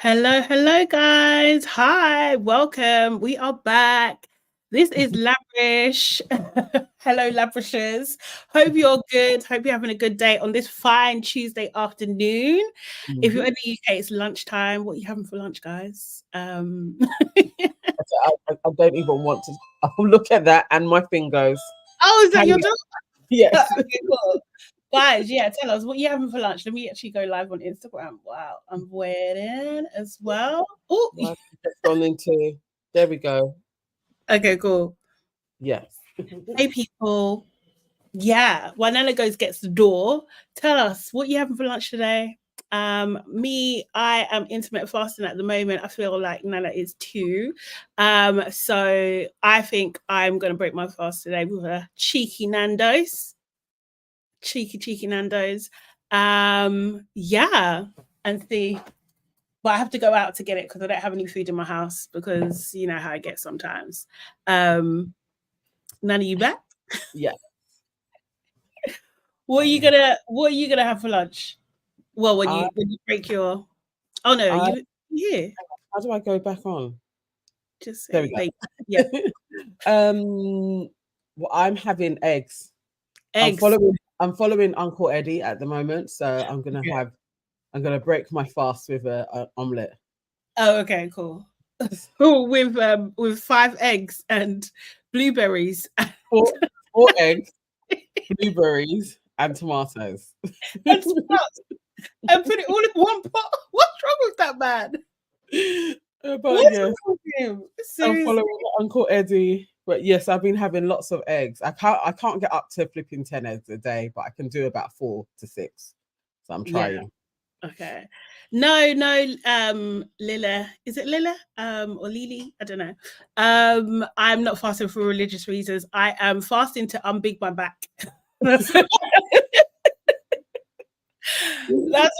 Hello, guys. Hi, welcome. We are back. This is Labrish. Hello, Labrishers. Hope you're good. Hope you're having a good day on this fine Tuesday afternoon. If you're in the UK, it's lunchtime. What are you having for lunch, guys? I don't even want to. I'll look at that and my thing goes. Oh, is that your dog? Yes. Okay, cool. Guys, yeah, tell us what you having for lunch. Let me actually go live on Instagram. Wow, I'm waiting as well. Oh, Well, it's gone into. There we go. okay, cool. Yes. Hey, people. Yeah, while Nana goes gets the door, tell us what you having for lunch today. Me, I am intermittent fasting at the moment. I feel like Nana is too. So I think I'm gonna break my fast today with a cheeky Nando's. Cheeky Nando's. Yeah, and see. But I have to go out to get it because I don't have any food in my house because you know how I get sometimes. Nana, you back? Yeah. What are you gonna have for lunch? Well, when you break your you here. How do I go back on? Just say There we go. Yeah. Well, I'm having eggs. Eggs. I'm following Uncle Eddie at the moment, so I'm gonna break my fast with an omelette. Oh, okay, cool. with 5 eggs and blueberries. Four eggs, blueberries, and tomatoes. and put it all in one pot. What's wrong with that man? But yes, him? I'm following Uncle Eddie. But yes, I've been having lots of eggs. I can't get up to flipping 10 eggs a day, but I can do about 4 to 6. So I'm trying. Yeah. Okay. No, Lila. Is it Lila? Or Lily? I don't know. I'm not fasting for religious reasons. I am fasting to unbig my back. That's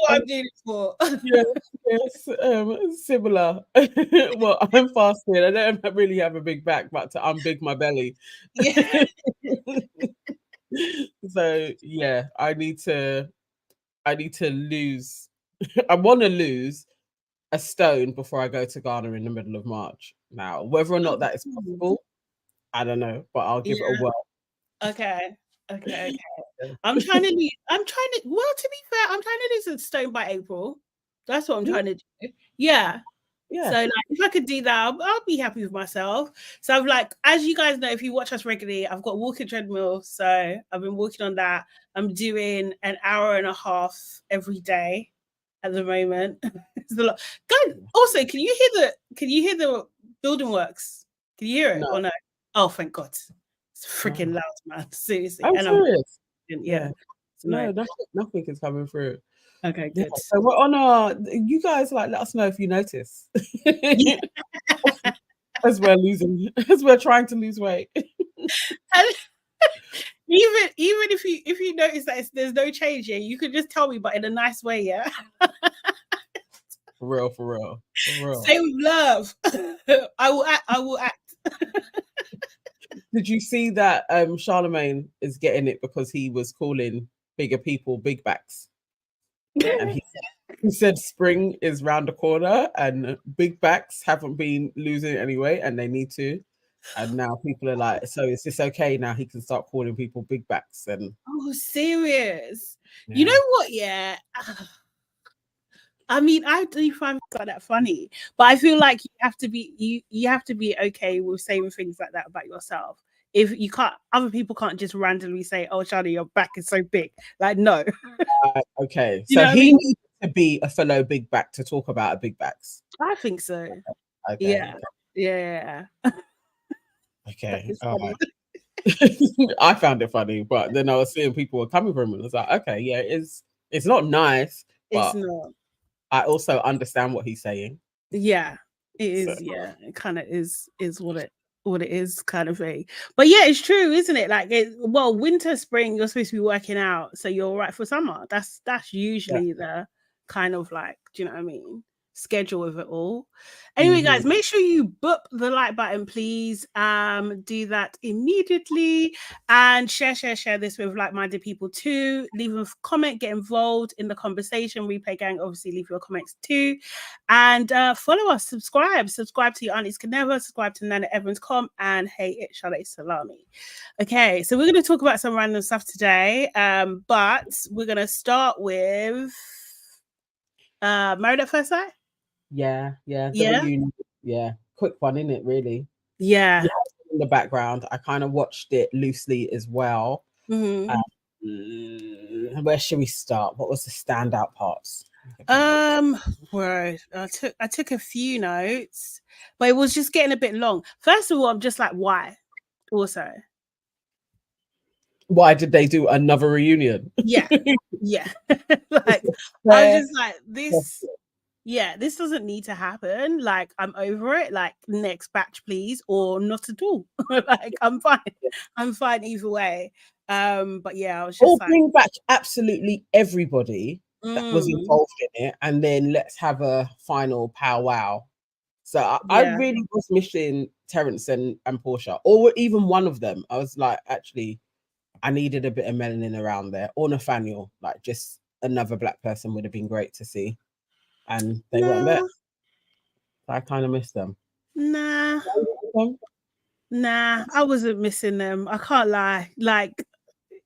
what I'm doing it for. Yes, similar. Well, I'm fasting. I don't really have a big back, but to unbig my belly. Yeah. So yeah, I need to lose. I want to lose a stone before I go to Ghana in the middle of March. Now, whether or not that is possible, I don't know, but I'll give it a whirl. Okay. I'm trying to lose. Well, to be fair, I'm trying to lose a stone by April. That's what I'm trying to do. Yeah. So like, if I could do that, I'll be happy with myself. So I've like, as you guys know, if you watch us regularly, I've got a walking treadmill. So I've been working on that. I'm doing an hour and a half every day at the moment. It's a lot. Guys, also, can you hear the building works? Can you hear it or no? Oh, thank God. It's freaking loud, man. Seriously. I'm serious. Yeah. No, nothing is coming through. Okay, good. So we're on you guys like let us know if you notice. as we're trying to lose weight. Even if you notice that there's no change here, you could just tell me, but in a nice way, yeah. For real. Say with love. I will act. Did you see that Charlemagne is getting it because he was calling bigger people big backs? And he said spring is round the corner and big backs haven't been losing anyway and they need to. And now people are like, so is this okay now? He can start calling people big backs and serious. Yeah. You know what? Yeah. I mean, I do find that funny, but I feel like you have to be okay with saying things like that about yourself. If you can't, other people can't just randomly say, "Oh, Shani, your back is so big." Like, no. Okay, so he needs to be a fellow big back to talk about a big backs. I think so. Okay. Yeah. Okay. All right. I found it funny, but then I was seeing people were coming from it. And I was like, okay, yeah, it's not nice, but it's not. I also understand what he's saying. Yeah, it is. So. Yeah, it kind of is what it is, kind of thing. But yeah, it's true, isn't it? Like, winter, spring, you're supposed to be working out, so you're all right for summer. That's usually the kind of like, do you know what I mean? schedule with it all. Anyway, guys, make sure you book the like button, please. Do that immediately and share this with like-minded people too. Leave a comment, get involved in the conversation. Replay gang, obviously leave your comments too, and follow us, subscribe to Your Aunties Can Never, subscribe to Nana Evans and Hey It's Sade Salami. Okay, so we're going to talk about some random stuff today, but we're going to start with Married at First Sight. The reunion. Yeah, quick one, isn't it? Really. Yeah. In the background, I kind of watched it loosely as well. Where should we start? What was the standout parts? Right. I took a few notes, but it was just getting a bit long. First of all, I'm just like, why? Also, why did they do another reunion? Yeah. Like, I'm just like, this. Yeah, this doesn't need to happen. Like, I'm over it. Like, next batch, please, or not at all. Like, I'm fine. I'm fine either way. But yeah, I was just bring back absolutely everybody that was involved in it, and then let's have a final powwow. So I really was missing Terrence and Portia, or even one of them. I was like, actually, I needed a bit of melanin around there, or Nathaniel. Like, just another black person would have been great to see. And they weren't there. I kind of missed them. Nah, I wasn't missing them. I can't lie. Like,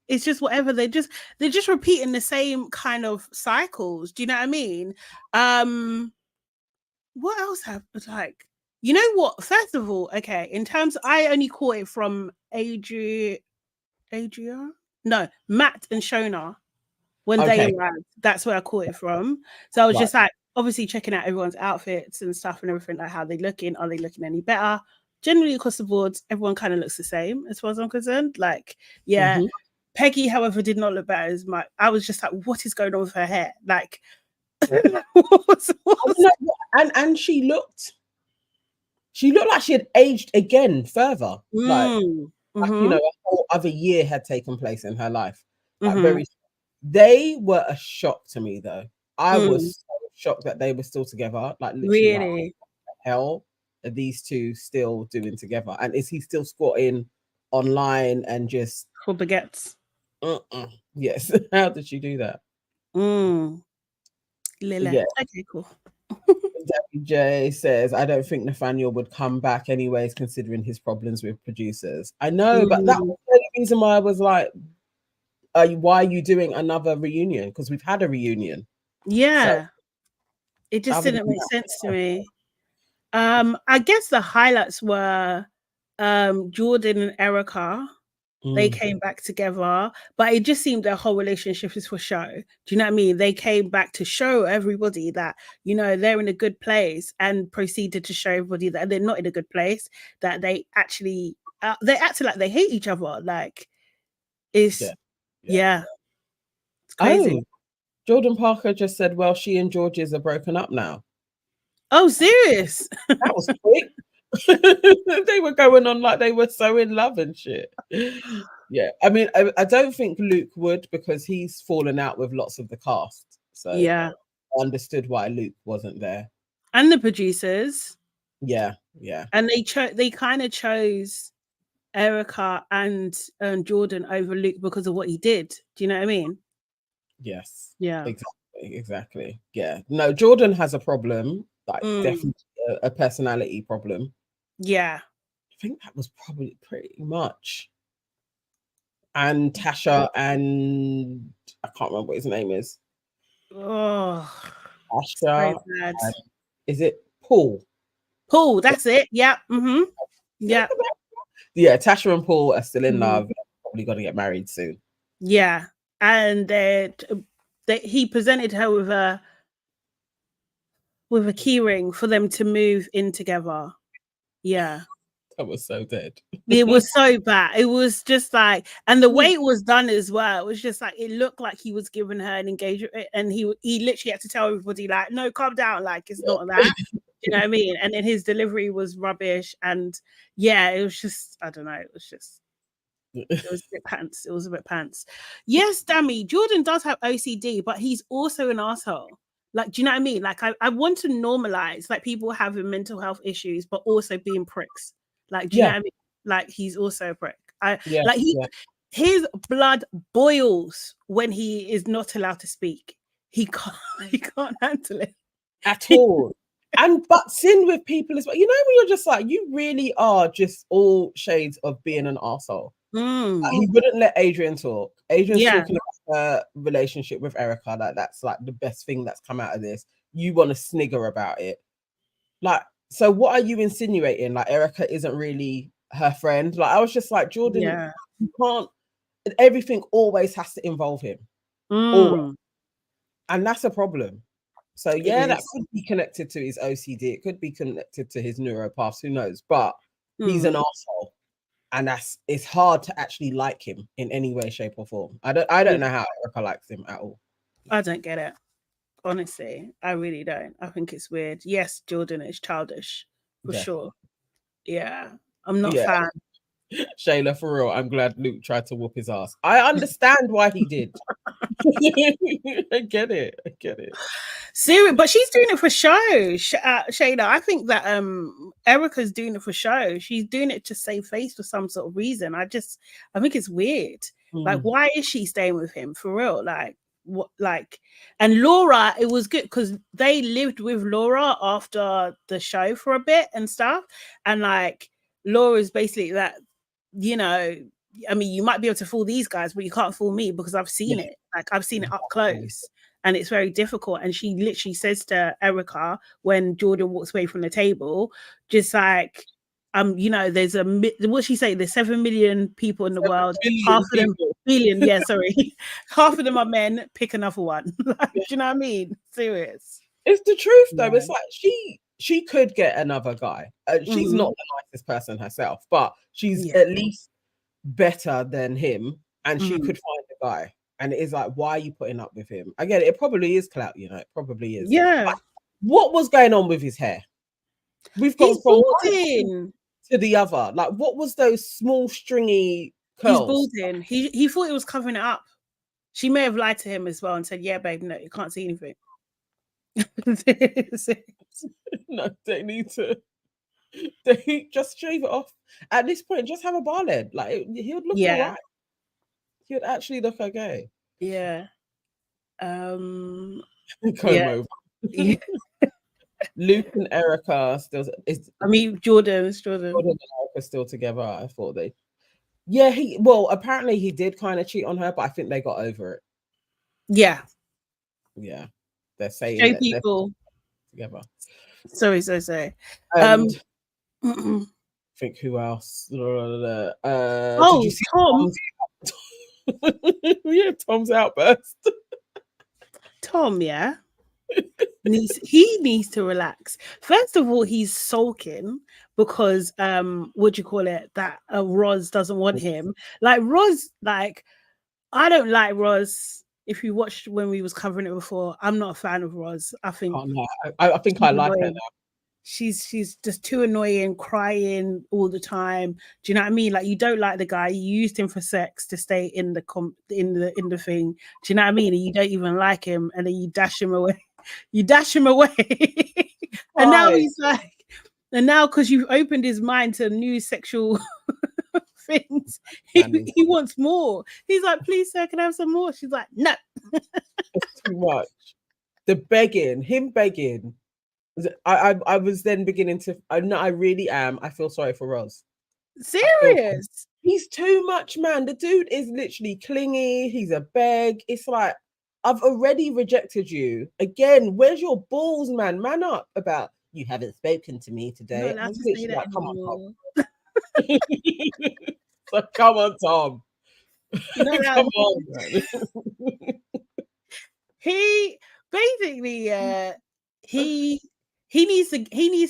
it's just whatever. They're just repeating the same kind of cycles. Do you know what I mean? What else happened? Like, you know what? First of all, okay, in terms, I only caught it from Matt and Shona when they arrived. That's where I caught it from. So I was just like, obviously checking out everyone's outfits and stuff and everything, like how they looking. Are they looking any better? Generally across the board, everyone kind of looks the same as far as I'm concerned. Like, yeah. Peggy, however, did not look better as much. I was just like, what is going on with her hair? Like, and she looked like she had aged again further. Like, you know, a whole other year had taken place in her life. Like, they were a shock to me, though. I was so shocked that they were still together. Like, literally, really, like, what the hell are these two still doing together? And is he still squatting online and just for baguettes? Yes. How did she do that? Lily. Yeah. Okay, cool. Debbie J says, I don't think Nathaniel would come back anyways, considering his problems with producers. I know, but that was the reason why I was like, why are you doing another reunion? Because we've had a reunion. Yeah. So, it just didn't make sense to me. I guess the highlights were Jordan and Erica. They came back together, but it just seemed their whole relationship is for show. Do you know what I mean? They came back to show everybody that, you know, they're in a good place, and proceeded to show everybody that they're not in a good place, that they actually, they acted like they hate each other. Like, it's, it's crazy. Oh, Jordan Parker just said, well, she and Georges are broken up now. Oh, serious? That was quick. They were going on like they were so in love and shit. Yeah, I mean, I don't think Luke would, because he's fallen out with lots of the cast. So yeah, I understood why Luke wasn't there. And the producers. Yeah. And they kind of chose Erica and Jordan over Luke because of what he did. Do you know what I mean? Yes. Yeah. Exactly. Yeah. No, Jordan has a problem, like definitely a personality problem. Yeah. I think that was probably pretty much. And Tasha and I can't remember what his name is. Oh, Tasha. Is it Paul? Paul, that's it. Yeah. Yeah. Yeah, Tasha and Paul are still in love. Probably going to get married soon. Yeah. And he presented her with a key ring for them to move in together. Yeah. That was so dead. It was so bad. It was just like, and the way it was done as well, it was just like, it looked like he was giving her an engagement, and he literally had to tell everybody, like, no, calm down, like, it's not that. You know what I mean? And then his delivery was rubbish, and yeah, it was just, I don't know, it was a bit pants. Yes, Dammy, Jordan does have OCD, but he's also an asshole. Like, do you know what I mean? Like, I want to normalize like people having mental health issues, but also being pricks. Like, do you know what I mean? Like, he's also a prick. His blood boils when he is not allowed to speak. He can't handle it at all. And butts in with people as well. You know, when you're just like, you really are just all shades of being an arsehole. He wouldn't let Adrian talk. Adrian's talking about her relationship with Erica. Like, that's like the best thing that's come out of this. You want to snigger about it. Like, so what are you insinuating? Like, Erica isn't really her friend? Like, I was just like, Jordan, you can't, everything always has to involve him. Always. And that's a problem. So that could be connected to his OCD. It could be connected to his neuropaths. Who knows? But he's an arsehole. And it's hard to actually like him in any way, shape, or form. I don't know how Erica likes him at all. I don't get it. Honestly, I really don't. I think it's weird. Yes, Jordan is childish for sure. Yeah, I'm not a fan. Shayla, for real, I'm glad Luke tried to whoop his ass. I understand why he did. I get it. Seriously, but she's doing it for show, Shayla. I think that Erica's doing it for show. She's doing it to save face for some sort of reason. I think it's weird. Like, why is she staying with him for real? Like, what? Like, and Laura, it was good because they lived with Laura after the show for a bit and stuff. And like, Laura's basically that, you know, I mean, you might be able to fool these guys, but you can't fool me because I've seen it. Like, I've seen it up close. And it's very difficult. And she literally says to Erica when Jordan walks away from the table, just like, you know, there's what she say? There's 7 million people in the world. Half of them, billion. Yeah, sorry. Half of them are men. Pick another one. Like, do you know what I mean? Serious. It's the truth, though. Yeah. It's like she could get another guy. She's not the nicest person herself, but she's at least better than him, and she could find a guy. And it is like, why are you putting up with him? Again, it probably is clout, you know, it probably is. Yeah. But what was going on with his hair? We've gone from one to the other. Like, what was those small stringy curls? He's balding. He thought it was covering it up. She may have lied to him as well and said, yeah, babe, no, you can't see anything. No, they need to just shave it off. At this point, just have a bald head. Like, he would look all right. He would actually look okay. Yeah. Comb over. Yeah. Luke and Erica still. Jordan and Erica still together. I thought they. Yeah, apparently he did kind of cheat on her, but I think they got over it. Yeah. Yeah. They're saying people together. Sorry. I think who else? Did you see Tom. Yeah, Tom's outburst. Tom, yeah. He needs to relax. First of all, he's sulking because what do you call it? That Roz doesn't want him. Like Roz, like I don't like Roz. If you watched when we was covering it before, I'm not a fan of Roz. I think I think I like her now. She's just too annoying, crying all the time. Do you know what I mean? Like, you don't like the guy. You used him for sex to stay in the thing. Do you know what I mean? And you don't even like him, and then you dash him away. And now he's like, and now because you've opened his mind to new sexual things, he wants more. He's like, please, sir, can I have some more? She's like, no. It's too much. Him begging. I was then beginning to. I really am. I feel sorry for Roz. Serious? He's too much, man. The dude is literally clingy. He's a beg. It's like, I've already rejected you. Again, where's your balls, man? Man up about you haven't spoken to me today. I'm literally like, come on, Tom. So come on, Tom. Come on, man. He basically, he needs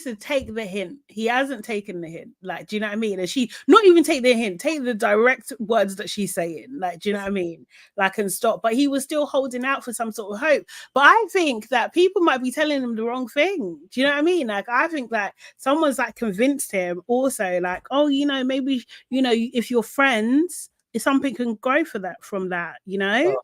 to take the hint. He hasn't taken the hint. Like, do you know what I mean? And she not even take the hint, take the direct words that she's saying. Like, do you know what I mean? Like, and stop. But he was still holding out for some sort of hope. But I think that people might be telling him the wrong thing. Do you know what I mean? Like, I think that someone's like convinced him also, like, oh, you know, maybe, you know, if you're friends, if something can grow from that, you know?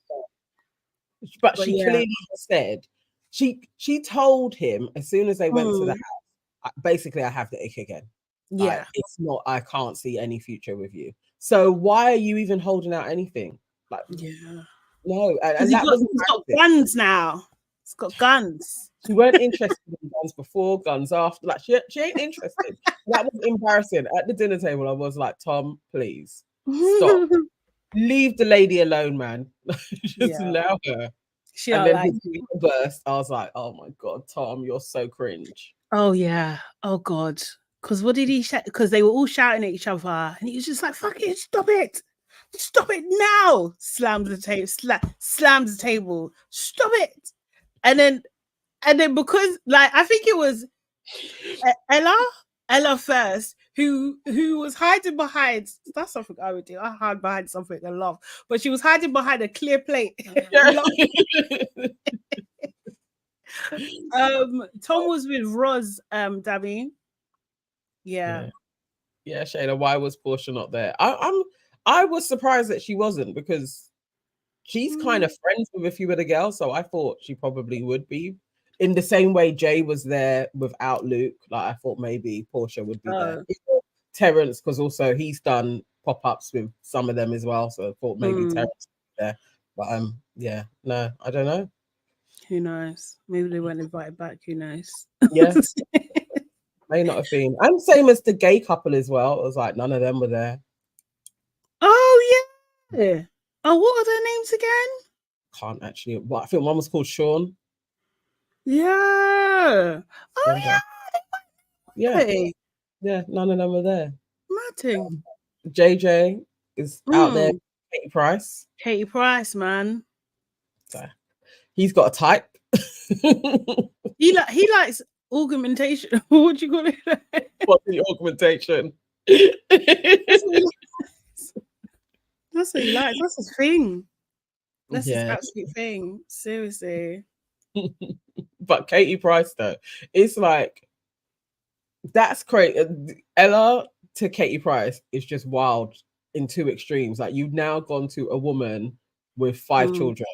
But she clearly said, she told him as soon as they went to the house, basically, I have the ick again. Yeah. It's not, I can't see any future with you. So why are you even holding out anything? Like, yeah. No. And He's that was got guns now. He's got guns. She weren't interested in guns before, guns after. Like, she ain't interested. That was embarrassing. At the dinner table, I was like, Tom, please stop. Leave the lady alone, man. Just allow her. She and then like his burst, I was like, oh my God, Tom, you're so cringe. Oh yeah. Oh God. Because what did he shout? Because they were all shouting at each other, and he was just like, "Fuck it, stop it, stop it now!" Slams the table, slams the table. Stop it. And then because like I think it was Ella first, who was hiding behind. That's something I would do. I hide behind something and laugh, but she was hiding behind a clear plate. Tom was with Roz, Dabby. Yeah, Shayla, why was Portia not there? I was surprised that she wasn't, because she's kind of friends with a few of the girls, so I thought she probably would be. In the same way Jay was there without Luke, like I thought maybe Portia would be there. Terrence, because also he's done pop-ups with some of them as well, so I thought maybe Terrence would be there. But yeah, no, I don't know. Who knows? Maybe they weren't invited back. Who knows? Yeah. May not have been. And same as the gay couple as well. It was like none of them were there. Oh yeah. Oh, what are their names again? Can't actually. Well, I think one was called Sean. Yeah. Oh yeah. Yeah. Yeah. None of them were there. Matting. JJ is out there. Katie Price. Katie Price, man. So he's got a type. he likes augmentation. What do you call it? What's the augmentation? That's what he likes. That's his thing. That's his absolute thing. Seriously. But Katie Price, though, it's like, that's crazy. Ella to Katie Price is just wild in two extremes. Like, you've now gone to a woman with 5 children.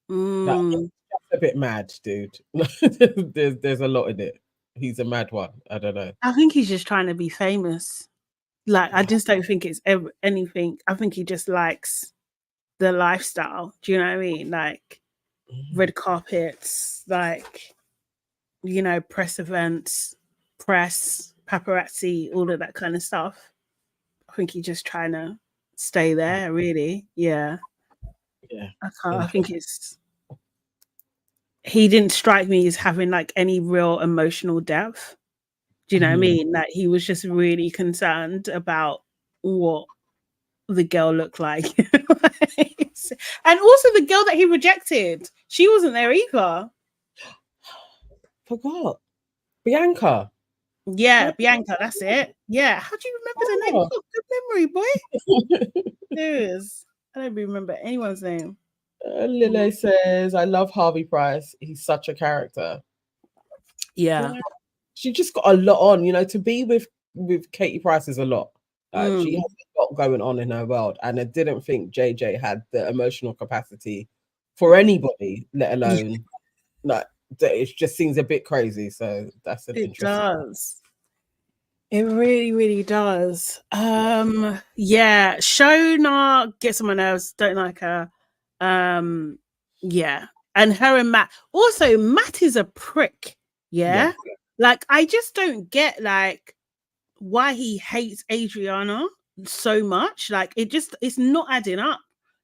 That's a bit mad, dude. there's a lot in it. He's a mad one. I don't know. I think he's just trying to be famous. Like, I just don't think it's ever anything. I think he just likes the lifestyle. Do you know what I mean? Like red carpets, like, you know, press events, press, paparazzi, all of that kind of stuff. I think he's just trying to stay there, really. Yeah. Yeah. I think he didn't strike me as having like any real emotional depth. Do you know what I mean? Like, he was just really concerned about what the girl looked like. And also the girl that he rejected, she wasn't there either. Forgot. Bianca. Yeah, Bianca, that's it. Yeah. How do you remember the name? You've got good memory, boy. Serious. I don't remember anyone's name. Lile says, I love Harvey Price. He's such a character. Yeah. She just got a lot on, you know, to be with Katie Price is a lot. She has a lot going on in her world. And I didn't think JJ had the emotional capacity for anybody, let alone like, it just seems a bit crazy. So that's an interesting. It does. It really, really does. Yeah, Shona gets on my nerves. Don't like her. Yeah, and her and Matt. Also, Matt is a prick. Yeah, like I just don't get like why he hates Adriana so much. Like it's not adding up.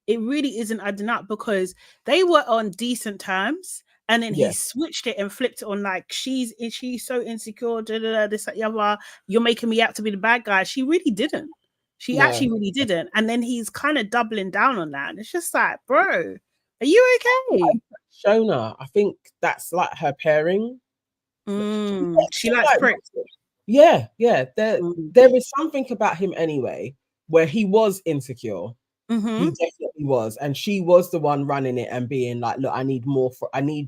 It really isn't adding up, because they were on decent terms. And then he switched it and flipped it on like, she's so insecure, this, that, the other. You're making me out to be the bad guy. She really didn't. She actually really didn't. And then he's kind of doubling down on that. And it's just like, bro, are you okay? Shona, I think that's like her pairing. She likes pricks. Yeah. There is something about him anyway, where he was insecure. He definitely was, and she was the one running it and being like, look, I need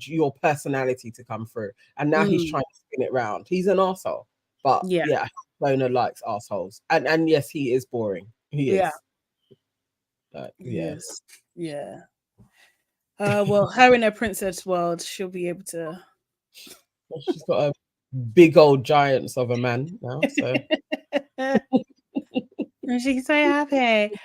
your personality to come through. And now he's trying to spin it round. He's an arsehole, but yeah, Shona likes assholes, and yes, he is boring. He is. Yes. Yeah. Well, her in her princess world, she'll be able to. She's got a big old giants of a man now, so She's so happy.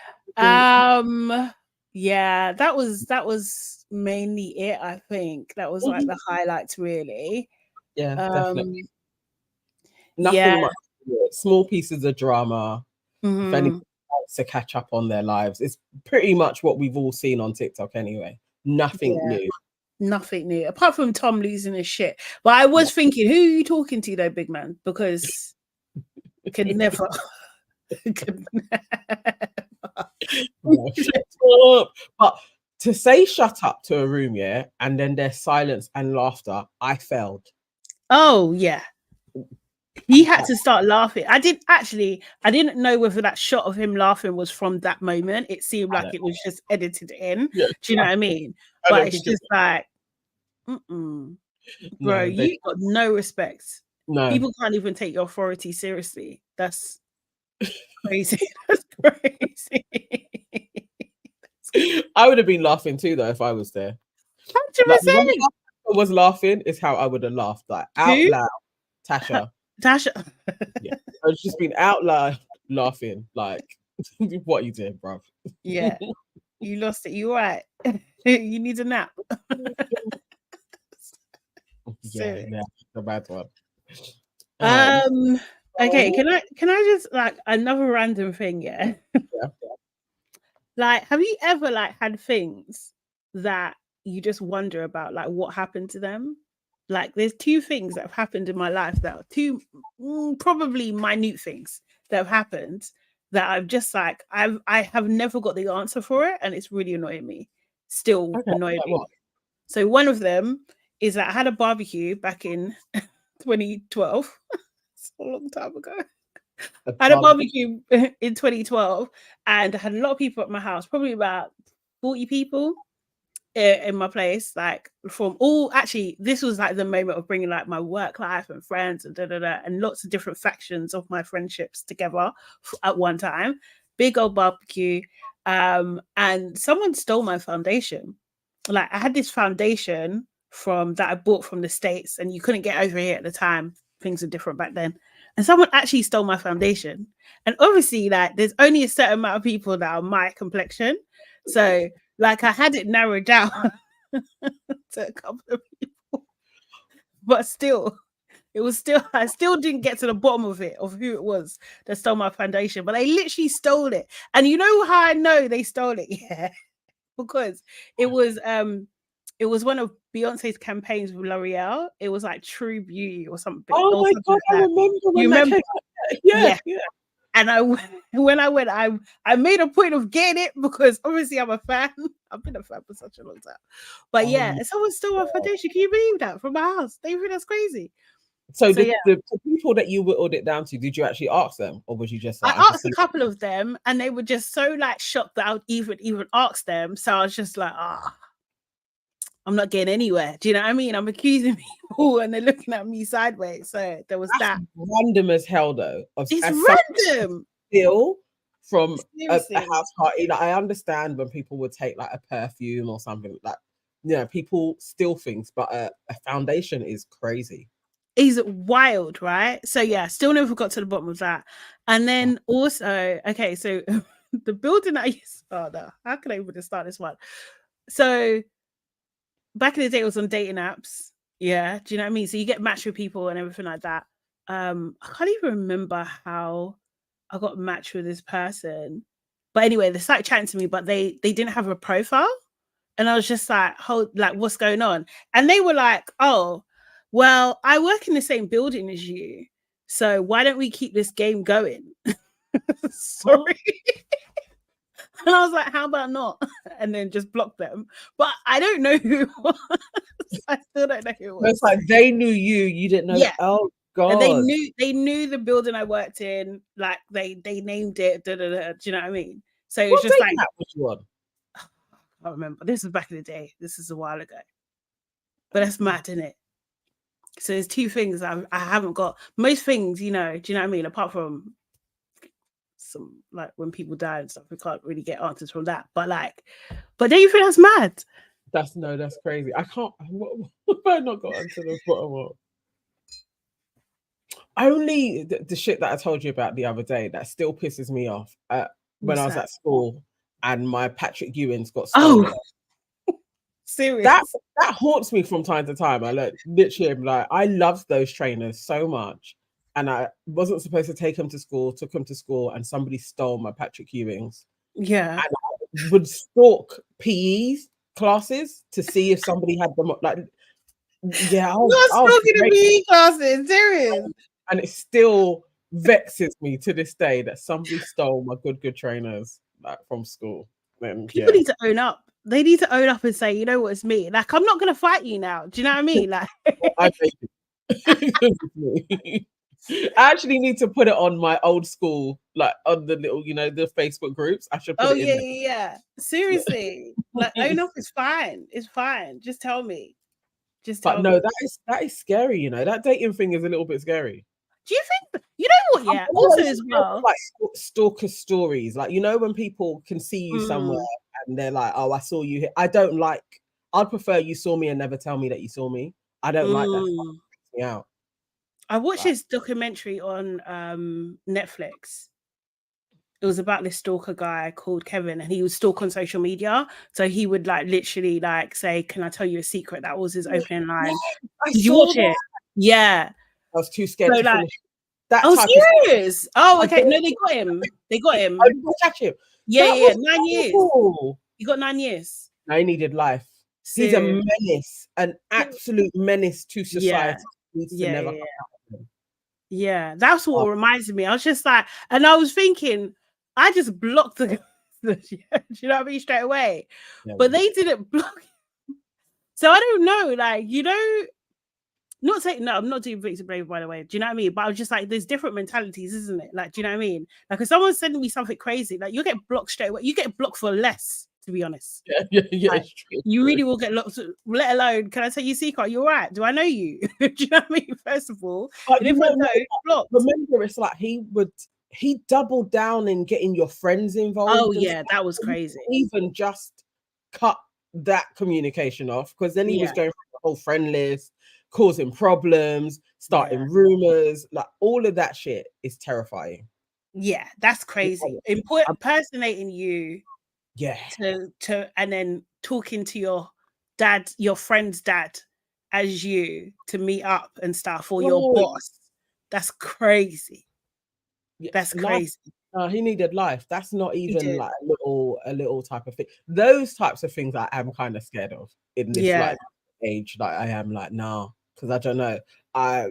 Yeah, that was mainly it. I think that was like the highlights, really. Yeah, definitely. Yeah. Nothing much. Small pieces of drama. If anyone wants to catch up on their lives, it's pretty much what we've all seen on TikTok anyway. Nothing new. Nothing new, apart from Tom losing his shit. But I was thinking, who are you talking to, though, big man? Because could never. Could No, shut up. But to say "shut up" to a room, yeah, and then there's silence and laughter, I failed. Oh yeah. He had to start laughing. I didn't know whether that shot of him laughing was from that moment. It seemed like it was just edited in. Yeah, do you know what I mean? But it's just like, bro, you've got no respect. No. People can't even take your authority seriously. That's crazy. That's crazy. I would have been laughing too, though, if I was there. 100%. Like, I was laughing is how I would have laughed, like out loud. Tasha. Yeah, I've just been out loud laughing, like, what you did, bro? Yeah, you lost it. You right? You need a nap. Yeah, the bad one. Okay, can I just, like, another random thing? Yeah. Like, have you ever, like, had things that you just wonder about, like, what happened to them? Like, there's two things that have happened in my life that are two probably minute things that have happened that I've just, like, I have never got the answer for it, and it's really annoying me. Still annoying me. So one of them is that I had a barbecue back in 2012. It's a long time ago. I had a barbecue in 2012, and I had a lot of people at my house, probably about 40 people in my place, like from all, actually this was like the moment of bringing like my work life and friends and and lots of different factions of my friendships together at one time. Big old barbecue. And someone stole my foundation. Like, I had this foundation from that I bought from the States, and you couldn't get over here at the time. Things were different back then. And someone actually stole my foundation. And obviously, like, there's only a certain amount of people that are my complexion. So, like, I had it narrowed down to a couple of people. But still, I still didn't get to the bottom of it, of who it was that stole my foundation. But they literally stole it. And you know how I know they stole it? Yeah. Because it was one of Beyonce's campaigns with L'Oreal. It was like True Beauty or something. Oh my God, I remember when that came out. Yeah. And when I went, I made a point of getting it because obviously I'm a fan. I've been a fan for such a long time. But someone stole my foundation. Can you believe that, from my house? They think that's crazy. So the people that you whittled it down to, did you actually ask them, or was you just like? I asked a couple of them, and they were just so like shocked that I would even ask them. So I was just like, I'm not getting anywhere. Do you know what I mean? I'm accusing people, and they're looking at me sideways. So there was that. Random as hell, though. It's random. Still from a house party. Like, I understand when people would take like a perfume or something like, people steal things, but a foundation is crazy. Is wild, right? So yeah, still never got to the bottom of that. And then also, okay, so the building I used, how can I even start this one? So back in the day, it was on dating apps. Yeah, do you know what I mean? So you get matched with people and everything like that. I can't even remember how I got matched with this person. But anyway, they started chatting to me, but they didn't have a profile. And I was just like, what's going on? And they were like, oh, well, I work in the same building as you. So why don't we keep this game going? Sorry. And I was like, how about not? And then just block them. But I don't know who it was. I still don't know who it was. It's like they knew you didn't know. Yeah. Oh God. And they knew the building I worked in. Like they named it. Do you know what I mean? So it was just like, which one? I can't remember. This was back in the day. This is a while ago. But that's mad, isn't it? So there's two things I haven't got. Most things, do you know what I mean? Apart from some, like, when people die and stuff, we can't really get answers from that. But don't you think that's mad? That's crazy. I can't. What have I not got onto the bottom of? Only the shit that I told you about the other day that still pisses me off. When I was at school and my Patrick Ewing's got stolen. Serious. That haunts me from time to time. I literally like I loved those trainers so much, and I wasn't supposed to take him to school. Took him to school, and somebody stole my Patrick Ewing's. Yeah, and I would stalk PE classes to see if somebody had them. Like, yeah, I was stalking the PE classes. Serious, and it still vexes me to this day that somebody stole my good trainers like from school. Then people need to own up. They need to own up and say, you know what, it's me. Like, I'm not going to fight you now. Do you know what I mean? Like, I actually need to put it on my old school, like on the little, the Facebook groups. I should put it in there. Yeah. Seriously. Like, own up is fine. It's fine. Just tell me. But no, that is scary, That dating thing is a little bit scary. Do you think, you know what, yeah, also as well, like stalker stories, like when people can see you somewhere and they're like, oh, I saw you here. I'd prefer you saw me and never tell me that you saw me. I don't like that. It freaks me out. I watched this documentary on Netflix. It was about this stalker guy called Kevin, and he would stalk on social media. So he would like literally like say, "Can I tell you a secret?" That was his opening line. Did you watch it? Yeah. I was too scared to finish. That serious? Oh, okay. No, they got him. They got him. Oh, did they catch him? Yeah. 9 years. He got 9 years. No, he needed life. He's a menace, an absolute menace to society. Needs to never come out of him. Yeah, that's what reminds me. I was just like, and I was thinking, I just blocked the do you know what I mean, straight away. Yeah, but they didn't block. So I don't know, like, not saying, no, I'm not doing victim blame, by the way. Do you know what I mean? But I was just like, there's different mentalities, isn't it? Like, do you know what I mean? Like, if someone's sending me something crazy, like, you'll get blocked straight away. You get blocked for less, to be honest. Yeah. Like, you really will get blocked, let alone, can I tell you secret? You're right. Do I know you? Do you know what I mean? First of all. And if I don't, blocked. Remember, it's like he doubled down in getting your friends involved. Oh, yeah, that was crazy. Even just cut that communication off, because then he was going through the whole friend list, causing problems, starting rumors, like all of that shit is terrifying. Yeah, that's crazy. Impersonating you, to and then talking to your dad, your friend's dad, as you to meet up and stuff, or your boss. That's crazy. That's crazy. He needed life. That's not even like a little type of thing. Those types of things I am kind of scared of in this like age. Like I am like, no. Because I don't know, I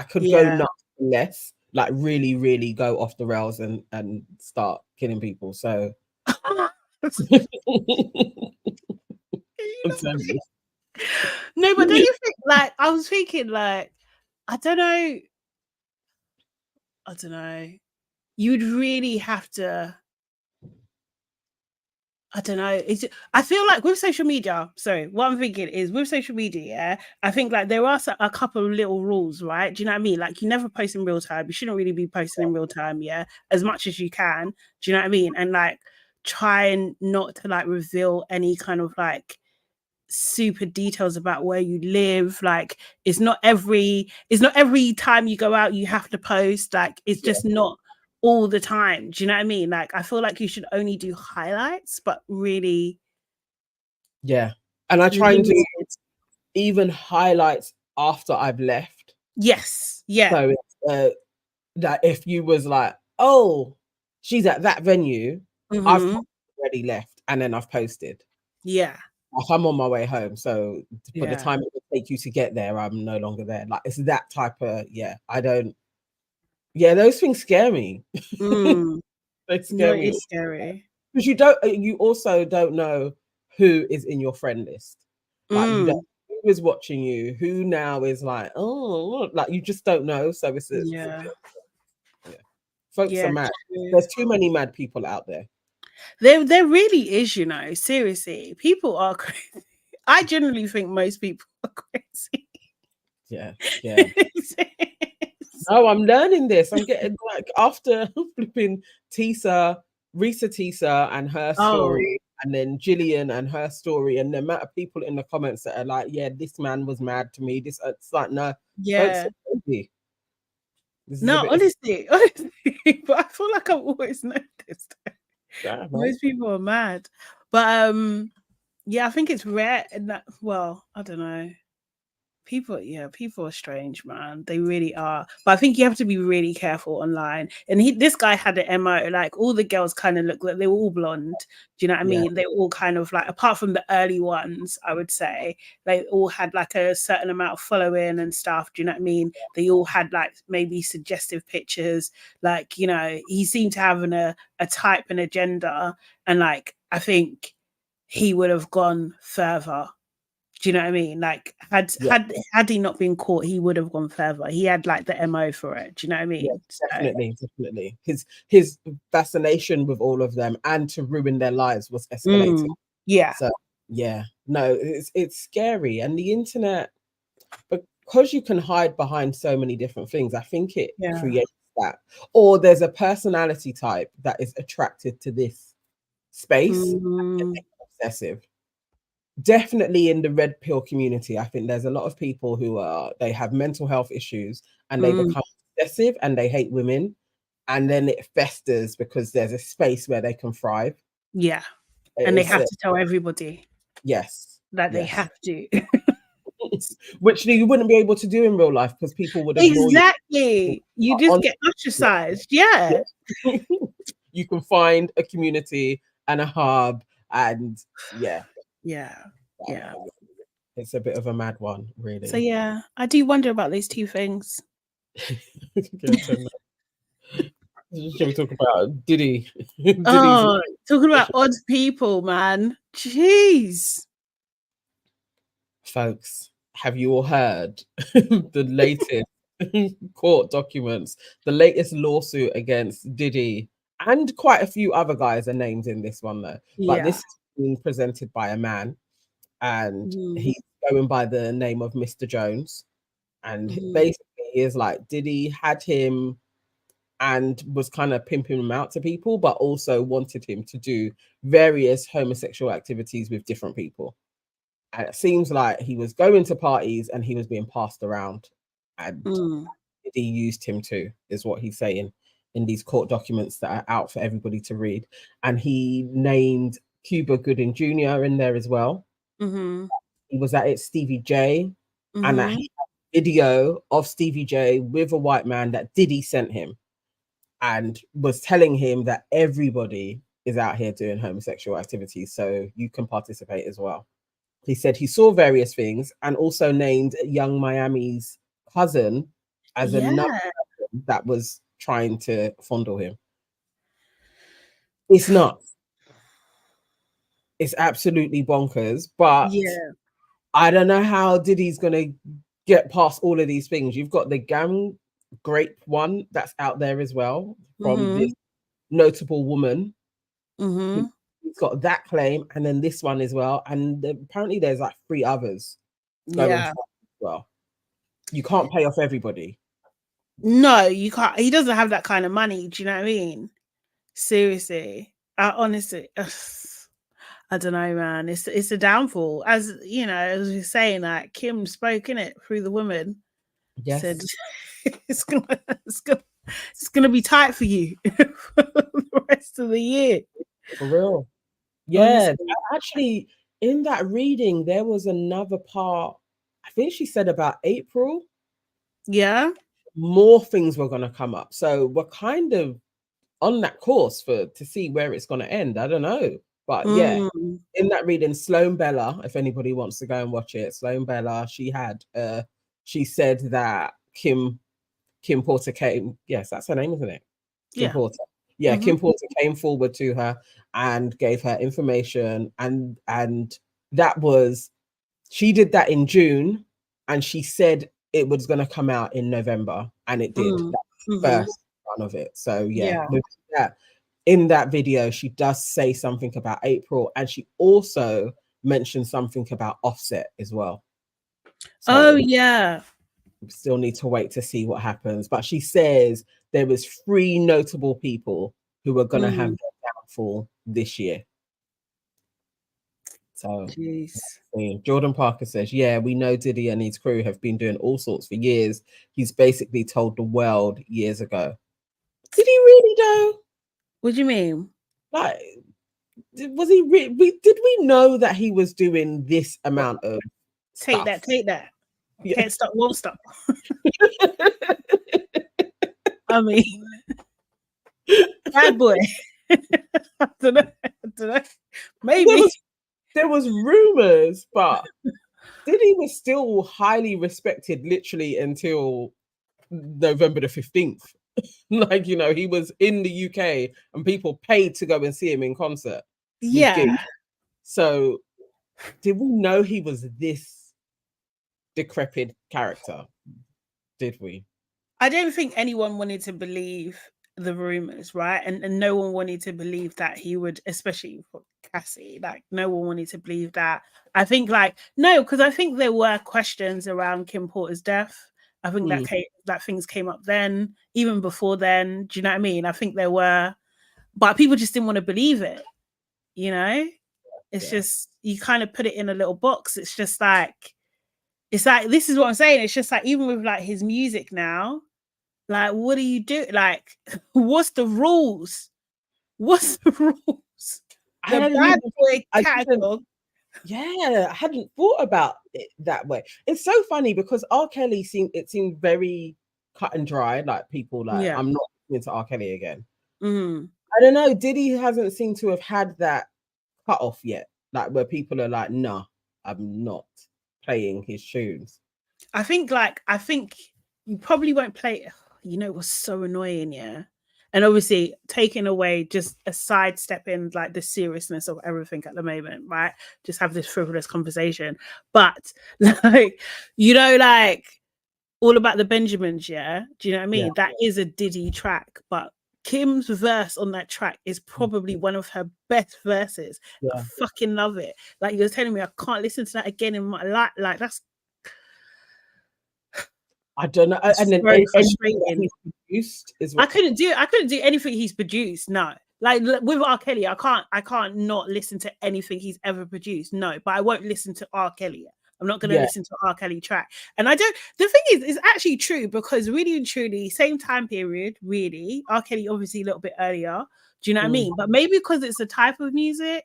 could go nuts less, like really, really go off the rails and start killing people. So, no, but do you think, like, I was thinking, like, I don't know, you'd really have to. I don't know. I feel like with social media, what I'm thinking is with social media, I think like there are a couple of little rules, right? Do you know what I mean? Like you never post in real time. You shouldn't really be posting in real time, as much as you can. Do you know what I mean? And like try and not to like reveal any kind of like super details about where you live. Like it's not every time you go out you have to post. Like it's just not all the time. Do you know what I mean? Like I feel like you should only do highlights, but really and I try and do even highlights after I've left. So that if you was like, oh, she's at that venue, I've already left and then I've posted. Like I'm on my way home, so by the time it would take you to get there, I'm no longer there. Like it's that type of I don't. Yeah, those things scare me. They scare me. It's scary because you also don't know who is in your friend list. Like you don't know who is watching you, who now is like, oh, like you just don't know. So it's folks are mad. There's too many mad people out there. There really is, seriously. People are crazy. I generally think most people are crazy. No, I'm learning this. I'm getting like after flipping Risa Tisa and her story. and then Gillian and her story, and the amount of people in the comments that are like, yeah, this man was mad to me. This, it's like, no, don't say crazy. This is a No, bit honestly, but I feel like I've always noticed. Most people are mad. But yeah, I think it's rare and that, well, I don't know. People are strange, man. They really are. But I think you have to be really careful online. And this guy had an MO, like all the girls kind of look like they were all blonde. Do you know what I mean? They were all kind of like, apart from the early ones, I would say, they all had like a certain amount of following and stuff. Do you know what I mean? They all had like maybe suggestive pictures. Like, you know, he seemed to have a type and agenda. And like, I think he would have gone further. Do you know what I mean? Like, had he not been caught, he would have gone further. He had like the MO for it. Do you know what I mean? Definitely. His fascination with all of them and to ruin their lives was escalating. So yeah, no, it's scary. And the internet, because you can hide behind so many different things, I think it creates that. Or there's a personality type that is attracted to this space and obsessive. Definitely in the red pill community, I think there's a lot of people who they have mental health issues and they become obsessive and they hate women, and then it festers because there's a space where they can thrive. Yeah, and they have to tell everybody. Yes, that they have to. Which you wouldn't be able to do in real life because people would ignore you. Exactly. You just get ostracized. Yeah. You can find a community and a hub, and yeah. It's a bit of a mad one, really. So yeah, I do wonder about these two things. Shall we talk about Diddy? Oh, talking about odd people, man. Jeez. Folks, have you all heard the latest court documents, the latest lawsuit against Diddy, and quite a few other guys are named in this one though. But this is being presented by a man, and he's going by the name of Mr. Jones. And basically he is like, Diddy had him and was kind of pimping him out to people, but also wanted him to do various homosexual activities with different people. And it seems like he was going to parties and he was being passed around, and Diddy used him too, is what he's saying in these court documents that are out for everybody to read. And he named Cuba Gooding Jr. in there as well. He was at it, Stevie J, and that he had a video of Stevie J with a white man that Diddy sent him, and was telling him that everybody is out here doing homosexual activities, so you can participate as well. He said he saw various things and also named Young Miami's cousin as another person that was trying to fondle him. It's not. It's absolutely bonkers, but I don't know how Diddy's going to get past all of these things. You've got the Gang Grape one that's out there as well from this notable woman. He's got that claim, and then this one as well, and apparently there's like 3 others going as well. You can't pay off everybody. No, you can't. He doesn't have that kind of money. Do you know what I mean? Seriously, honestly, I don't know, man. It's a downfall, as you know, as we were saying. Like Kim spoke in it through the woman. Yes, said it's gonna be tight for you for the rest of the year. For real. Yeah, actually, in that reading, there was another part. I think she said about April. Yeah. More things were going to come up. So we're kind of on that course to see where it's going to end. I don't know. But yeah, in that reading, Sloan Bella, if anybody wants to go and watch it, Sloan Bella, she said that Kim Porter came. Yes, that's her name, isn't it? Kim Porter. Yeah, Kim Porter came forward to her and gave her information, and that was, she did that in June, and she said it was going to come out in November, and it did. That's the first one of it. So yeah, with that, in that video, she does say something about April, and she also mentioned something about Offset as well. So, yeah. Still need to wait to see what happens, but she says there was 3 notable people who are going to have their downfall this year. So, jeez. Jordan Parker says, yeah, we know Diddy and his crew have been doing all sorts for years. He's basically told the world years ago. Did he really though? What do you mean? Like, was he? Did we know that he was doing this amount of Take stuff? that. Yeah. Can't stop, won't stop. I mean, bad boy. I don't know. Maybe. There was rumors, but Diddy was still highly respected literally until November the 15th. Like, you know, he was in the UK and people paid to go and see him in concert. Yeah. So did we know he was this decrepit character? Did we? I don't think anyone wanted to believe the rumors, right? And no one wanted to believe that he would, especially for Cassie, like no one wanted to believe that. I think no, because I think there were questions around Kim Porter's death. I think that things came up then, even before then. Do you know what I mean? I think there were, but people just didn't want to believe it. You know, it's just you kind of put it in a little box. It's like this is what I'm saying. It's just like even with like his music now. Like, what do you do? Like, what's the rules? What's the rules? The bad boy catalog. Yeah, I hadn't thought about it that way. It's so funny because R. Kelly seemed very cut and dry. Like people like, I'm not listening to R. Kelly again. I don't know. Diddy hasn't seemed to have had that cut off yet. Like where people are like, nah, I'm not playing his tunes. I think you probably won't play it. You know, it was so annoying, yeah. And obviously taking away just a sidestepping like the seriousness of everything at the moment, right? Just have this frivolous conversation. But like, you know, like All About the Benjamins, yeah? Do you know what I mean? That is a Diddy track, but Kim's verse on that track is probably one of her best verses. I fucking love it. Like you're telling me I can't listen to that again in my life. Like that's I don't know. And then frustrating. Is I couldn't do anything he's produced. No, like with R. Kelly, I can't not listen to anything he's ever produced. No, but I won't listen to R. Kelly. I'm not going to listen to R. Kelly track. And I don't. The thing is, it's actually true because really and truly, same time period. Really, R. Kelly obviously a little bit earlier. Do you know what I mean? But maybe because it's a type of music,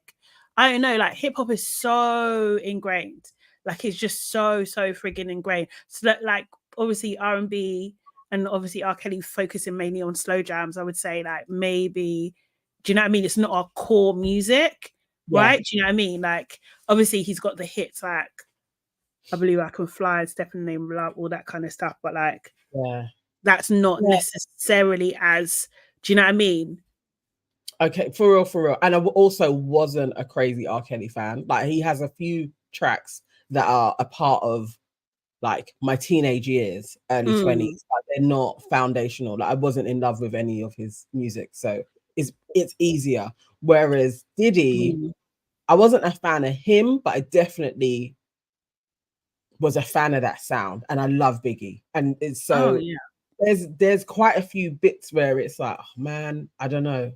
I don't know. Like hip hop is so ingrained. Like it's just so friggin' ingrained. So that like. Obviously R&B and obviously R. Kelly focusing mainly on slow jams. I would say like maybe, do you know what I mean? It's not our core music, right? Do you know what I mean? Like obviously he's got the hits like I Believe I Can Fly, Step in the Name of Love, all that kind of stuff. But like that's not necessarily as, do you know what I mean? Okay, for real. And I also wasn't a crazy R. Kelly fan. Like he has a few tracks that are a part of like my teenage years, early 20s, but they're not foundational. Like I wasn't in love with any of his music, so it's easier. Whereas Diddy, I wasn't a fan of him, but I definitely was a fan of that sound, and I love Biggie. And it's so there's quite a few bits where it's like, oh man, I don't know.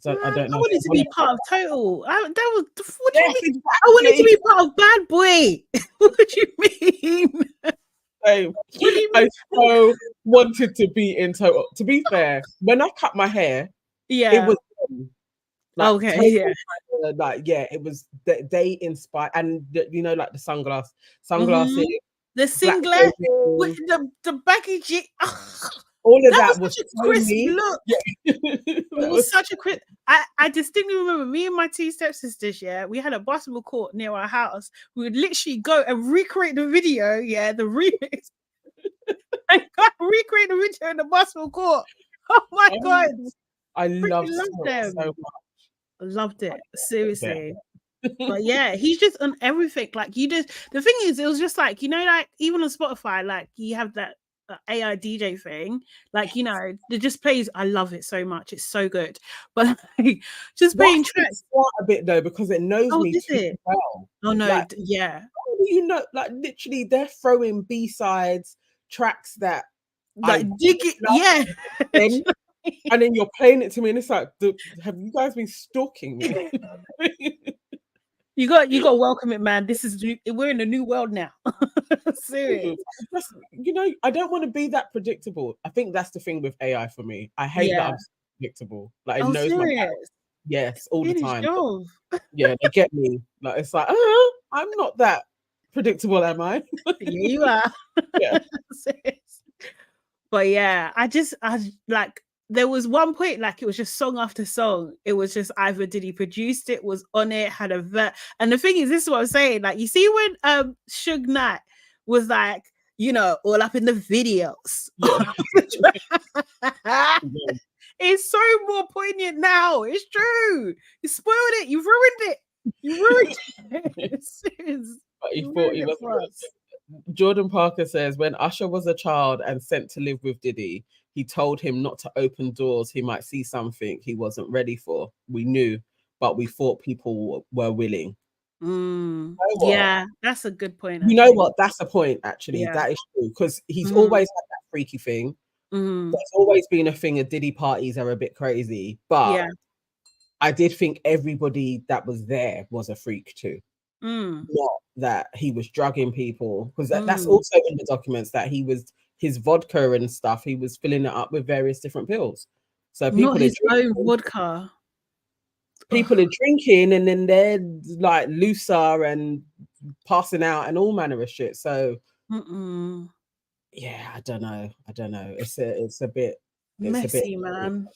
I don't know. I wanted to be part of Total. What do you mean? I wanted to be part of Bad Boy. What do you mean? I so wanted to be in Total. To be fair, when I cut my hair, it was like, okay. Like it was they inspired, and you know, like the sunglasses, the singlet with the baggy jean. All of that was such a crisp look. It was such a crisp. I distinctly remember me and my two stepsisters. Yeah, we had a basketball court near our house. We would literally go and recreate the video. Yeah, the remix. And recreate the video in the basketball court. Oh my god! I loved them so much. I loved it seriously. But yeah, he's just on everything. Like you just. The thing is, it was just like, you know, like even on Spotify, like you have that AI DJ thing, like, you know, it just plays. I love it so much. It's so good. But like, just playing tracks a bit though, because it knows me too well. Oh no, like, you know, like literally they're throwing B-sides, tracks that like dig it, and then you're playing it to me and it's like, have you guys been stalking me? You got to welcome it, man. We're in a new world now. Serious. Just, I don't want to be that predictable. I think that's the thing with AI for me. I hate that Yeah. I'm predictable. Like, it Oh, knows my pattern. serious. Yes, all the time. Job. Yeah, they get me. Like, it's like, I'm not that predictable, am I? Yeah, you are. Yeah. But yeah, I like, there was one point, like, it was just song after song. It was just either Diddy produced it, was on it, had a vet. And the thing is, this is what I'm saying. Like, you see when Suge Knight was like, all up in the videos. Yeah. It's so more poignant now. It's true. You spoiled it. You ruined it. You ruined it. But he thought he was. Jordan Parker says, when Usher was a child and sent to live with Diddy, he told him not to open doors. He might see something he wasn't ready for. We knew, but we thought people were willing. Yeah, that's a good point. You know what? That's a point, actually. Yeah. That is true. Because he's always had that freaky thing. There's always been a thing of Diddy parties are a bit crazy. But I did think everybody that was there was a freak too. Not that he was drugging people, because that's also in the documents, that his vodka and stuff, he was filling it up with various different pills. So people not his own vodka. People are drinking, and then they're like looser and passing out and all manner of shit. So yeah, I don't know. It's a bit messy, man.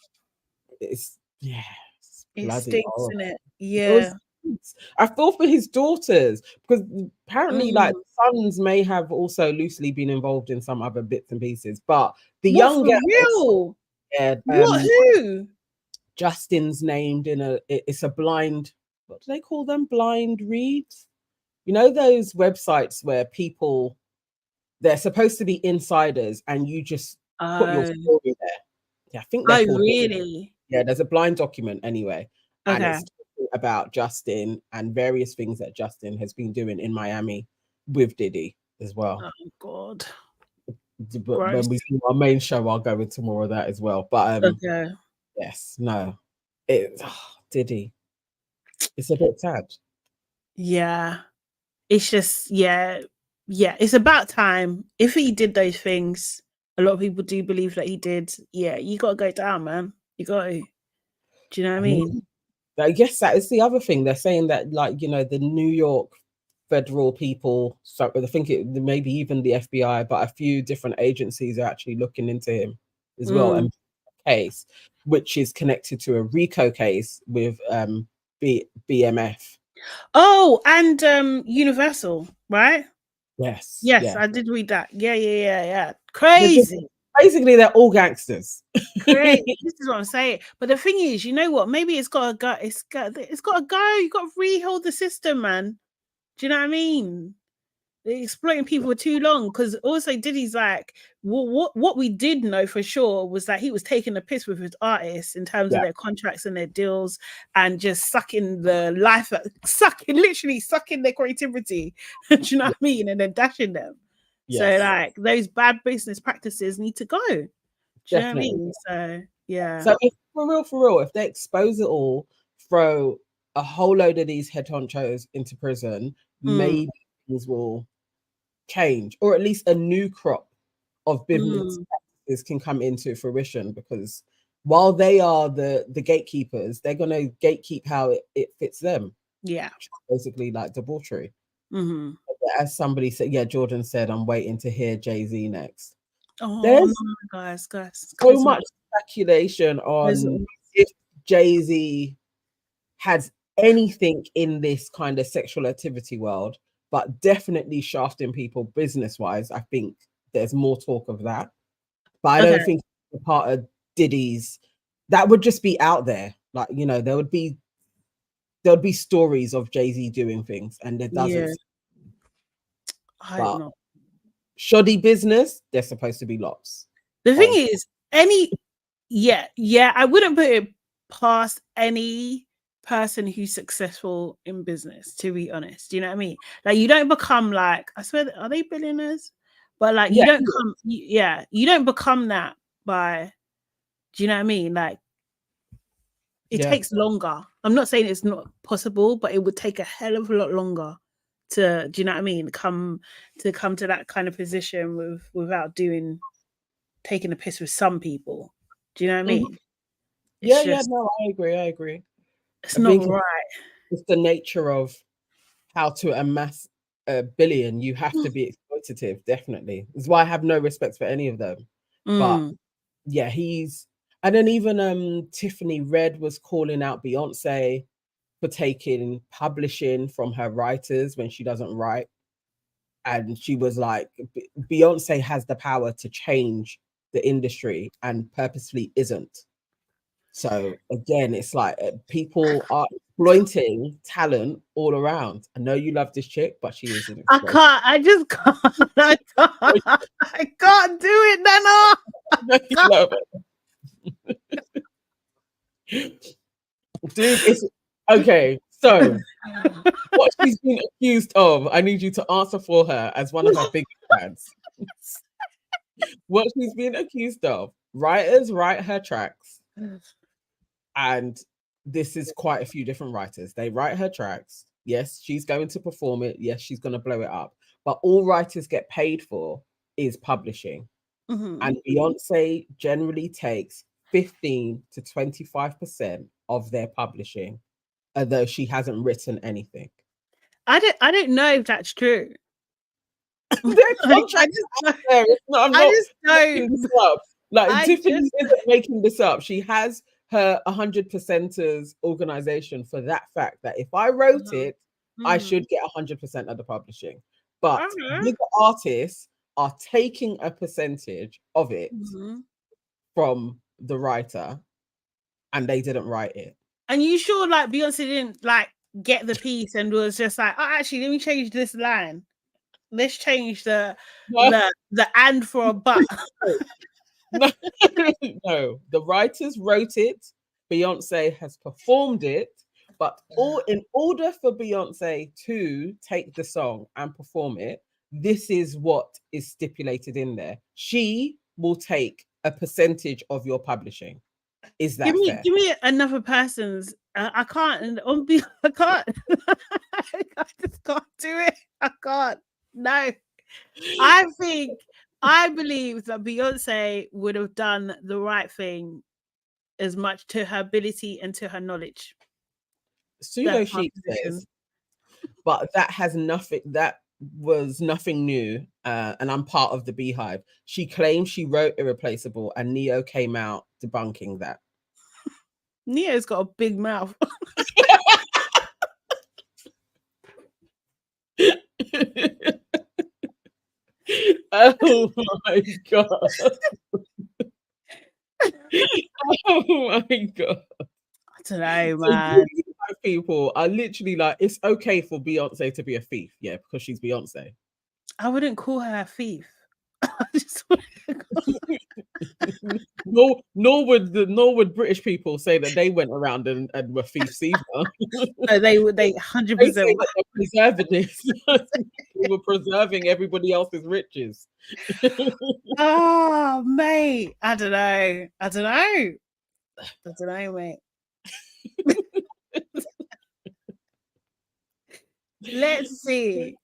It's it bloody stinks, horrible. Innit? Yeah. I feel for his daughters, because apparently like sons may have also loosely been involved in some other bits and pieces, but the young girls, real? Yeah, who? Justin's named in it's a blind, what do they call them? Blind reads? Those websites where people, they're supposed to be insiders and you just put your story there. Yeah, I think they're called really? Yeah, there's a blind document anyway. Okay. And it's talking about Justin and various things that Justin has been doing in Miami with Diddy as well. Oh God. But when we see our main show, I'll go into more of that as well. But yes, no. Diddy. It's a bit sad. Yeah. It's just, yeah, it's about time. If he did those things, a lot of people do believe that he did. Yeah, you got to go down, man. You got to. Do you know what I mean? I guess that is the other thing. They're saying that, like, the New York federal people, so I think maybe even the FBI, but a few different agencies are actually looking into him as well. And case, which is connected to a RICO case with BMF. Oh, and Universal, right? Yes, I did read that. Yeah. Crazy. Basically, they're all gangsters. Great. This is what I'm saying. But the thing is, you know what? Maybe it's got to go. It's got to go. You got to rehold the system, man. Do you know what I mean? They're exploiting people for too long. Because also Diddy's like, what we did know for sure was that he was taking a piss with his artists in terms of their contracts and their deals, and just sucking the life, literally sucking their creativity. Do you know what I mean? And then dashing them. Yes. So like those bad business practices need to go. Do you know what I mean? So yeah. So if, for real, if they expose it all, throw a whole load of these head honchos into prison, maybe things will change, or at least a new crop of business practices can come into fruition, because while they are the gatekeepers, they're going to gatekeep how it fits them. Yeah. Basically like debauchery. As somebody said, Jordan said, I'm waiting to hear Jay-Z next. There's guys, so much speculation on if Jay-Z has anything in this kind of sexual activity world, but definitely shafting people business-wise. I think there's more talk of that. But I don't think the part of Diddy's, that would just be out there. Like, there would be stories of Jay-Z doing things, and there doesn't. I don't know. Shoddy business, there's supposed to be lots. The thing is, I wouldn't put it past any person who's successful in business, to be honest. Do you know what I mean? Like, you don't become like, I swear, are they billionaires? But like, you don't come, you don't become that by, do you know what I mean? Like, It takes longer. I'm not saying it's not possible, but it would take a hell of a lot longer to, do you know what I mean? Come to that kind of position without taking a piss with some people. Do you know what I mean? No, I agree. It's not right. It's the nature of how to amass a billion. You have to be exploitative, definitely. That's why I have no respect for any of them. But yeah, and then even Tiffany Red was calling out Beyonce for taking publishing from her writers when she doesn't write. And she was like, Beyonce has the power to change the industry and purposely isn't. So again, it's like people are exploiting talent all around. I know you love this chick, but she is an exploiter. I just can't. I can't do it, Nana. You love it. Dude, it's okay. So what she's been accused of, I need you to answer for her as one of her biggest fans. What she's been accused of, writers write her tracks, and this is quite a few different writers. They write her tracks. Yes, she's going to perform it. Yes, she's going to blow it up. But all writers get paid for is publishing. And Beyonce generally takes 15 to 25% of their publishing, although she hasn't written anything. I don't know if that's true. I'm not making this up. Like Tiffany isn't making this up. She has her 100%ers organization for that fact that if I wrote it, I should get 100% of the publishing. But bigger artists are taking a percentage of it from the writer, and they didn't write it. And you sure like Beyonce didn't like get the piece and was just like, oh, actually, let me change this line. Let's change the and for a but. No, the writers wrote it. Beyonce has performed it, but in order for Beyonce to take the song and perform it, this is what is stipulated in there. She will take a percentage of your publishing. Is that fair? Give me another person's. I can't. I can't. I just can't do it. I can't. No. I believe that Beyonce would have done the right thing as much to her ability and to her knowledge. Pseudo Chic says, but that was nothing new, and I'm part of the Beehive. She claims she wrote Irreplaceable, and Neo came out debunking that. Neo's got a big mouth. Oh my god. Oh my god. I don't know, man. People are literally like, it's okay for Beyonce to be a thief, yeah, because she's Beyonce. I wouldn't call her a thief. Nor would British people say that they went around and were thieves either. No, they 100% preserving this. They were preserving everybody else's riches. Oh, mate, I don't know, mate. Let's see.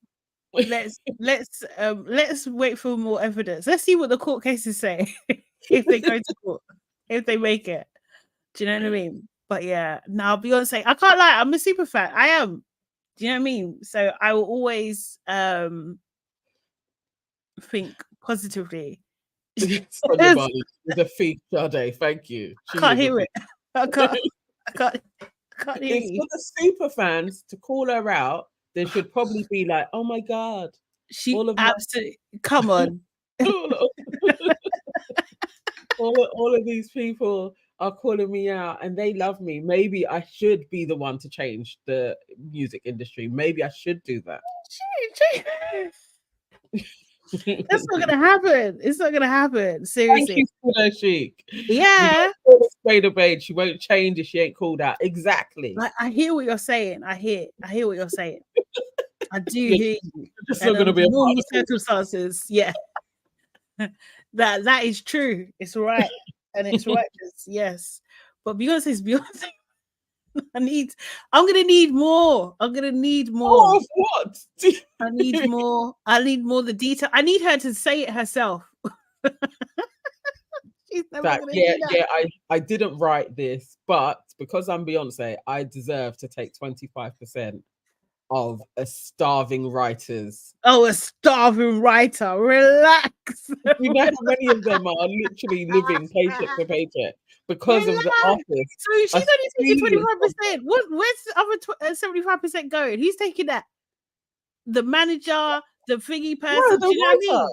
Let's wait for more evidence. Let's see what the court cases say if they go to court, if they make it. Do you know what I mean? But yeah, now Beyonce, I can't lie, I'm a super fan. I am. Do you know what I mean? So I will always think positively. It's a thief, Sade. Thank you. I can't hear it. I can't hear it. For the super fans to call her out, there should probably be like, oh my god, she absolutely come on. all of these people are calling me out and they love me. Maybe I should be the one to change the music industry. Maybe I should do that. That's not gonna happen. It's not gonna happen. Seriously. Thank you, Chic. Yeah. She won't change if she ain't called out. Exactly. I hear what you're saying. I hear what you're saying. I do hear you. Just not gonna be normal circumstances. Yeah. that is true. It's right. And it's righteous. Yes. But Beyonce's Beyonce. I'm gonna need more. I'm gonna need more. Oh, of what? I need more. I need more the detail. I need her to say it herself. She's never gonna do that. I didn't write this, but because I'm Beyonce, I deserve to take 25% of a starving writer's. Oh, a starving writer. Relax. You know how many of them are literally living paycheck to paycheck because of the artist. So she's only taking 25%. Where's the other 75% going? Who's taking that? The manager, the thingy person. No, do you know what I mean?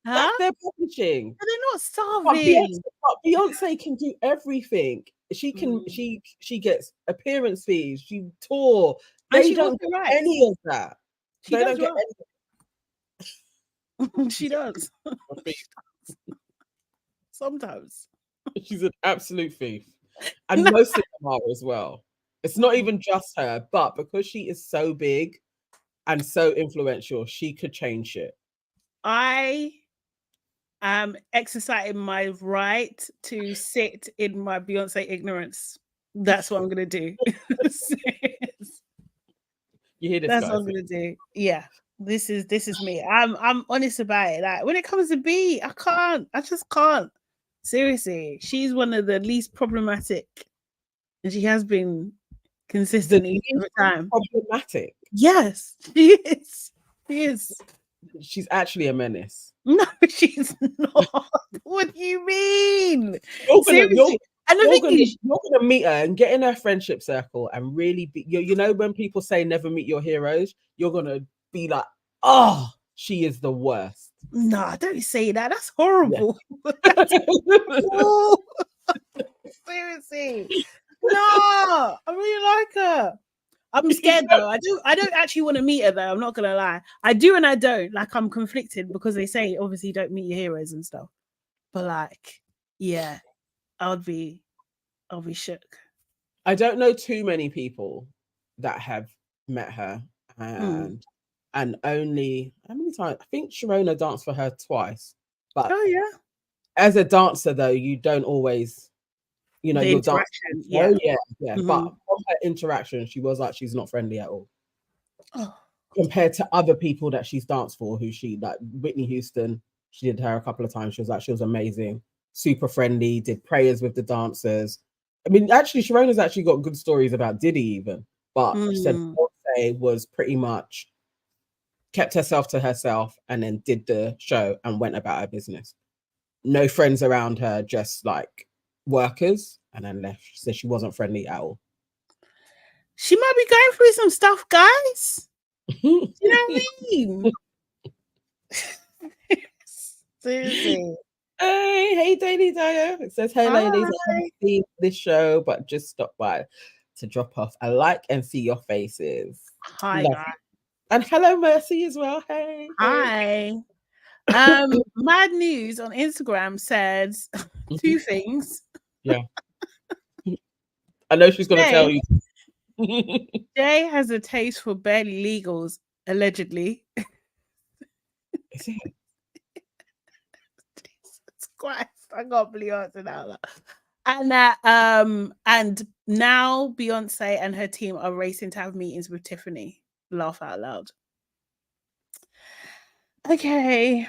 Huh? They're publishing. But they're not starving. But Beyonce can do everything. She can. She gets appearance fees. She tour. They don't get any of that. They don't get any. She does. Sometimes. She's an absolute thief, and most of them are as well. It's not even just her, but because she is so big and so influential, she could change it. I am exercising my right to sit in my Beyonce ignorance. That's what I'm gonna do. You hear this? That's what I'm gonna do. Yeah, this is me. I'm honest about it. Like when it comes to B, I just can't. Seriously, she's one of the least problematic, and she has been consistently over time. Problematic. Yes, she is. She is. She's actually a menace. No, she's not. What do you mean? Seriously. You're gonna meet her and get in her friendship circle and really be. You know when people say never meet your heroes, you're gonna be like, oh, she is the worst. No, don't say that. That's horrible. Yeah. That's horrible. Seriously, no, I really like her. I'm scared though. I don't actually want to meet her though. I'm not gonna lie. I do and I don't. Like I'm conflicted because they say obviously don't meet your heroes and stuff. But like, yeah, I'll be shook. I don't know too many people that have met her and only how many times? I think Sharona danced for her twice. But as a dancer though, you don't always, you know, your interaction. But from her interaction, she was like she's not friendly at all. Compared to other people that she's danced for, who she like Whitney Houston, she did her a couple of times. She was amazing, super friendly, did prayers with the dancers. I mean, actually, Sharona's actually got good stories about Diddy even, but she said Beyonce was pretty much kept herself to herself and then did the show and went about her business. No friends around her, just like workers, and then left. She said she wasn't friendly at all. She might be going through some stuff, guys. You know what I mean? Seriously. Hey, Daily Dyer. It says, hey, ladies, I haven't seen this show, but just stop by to drop off a like and see your faces. Hi, guys. And hello, Mercy, as well. Hey. Hi. Mad News on Instagram says two things. Yeah. I know she's going to tell you. Jay has a taste for barely legals, allegedly. Is it? Jesus Christ, I can't believe I said that. And that and now Beyonce and her team are racing to have meetings with Tiffany. Laugh out loud. Okay.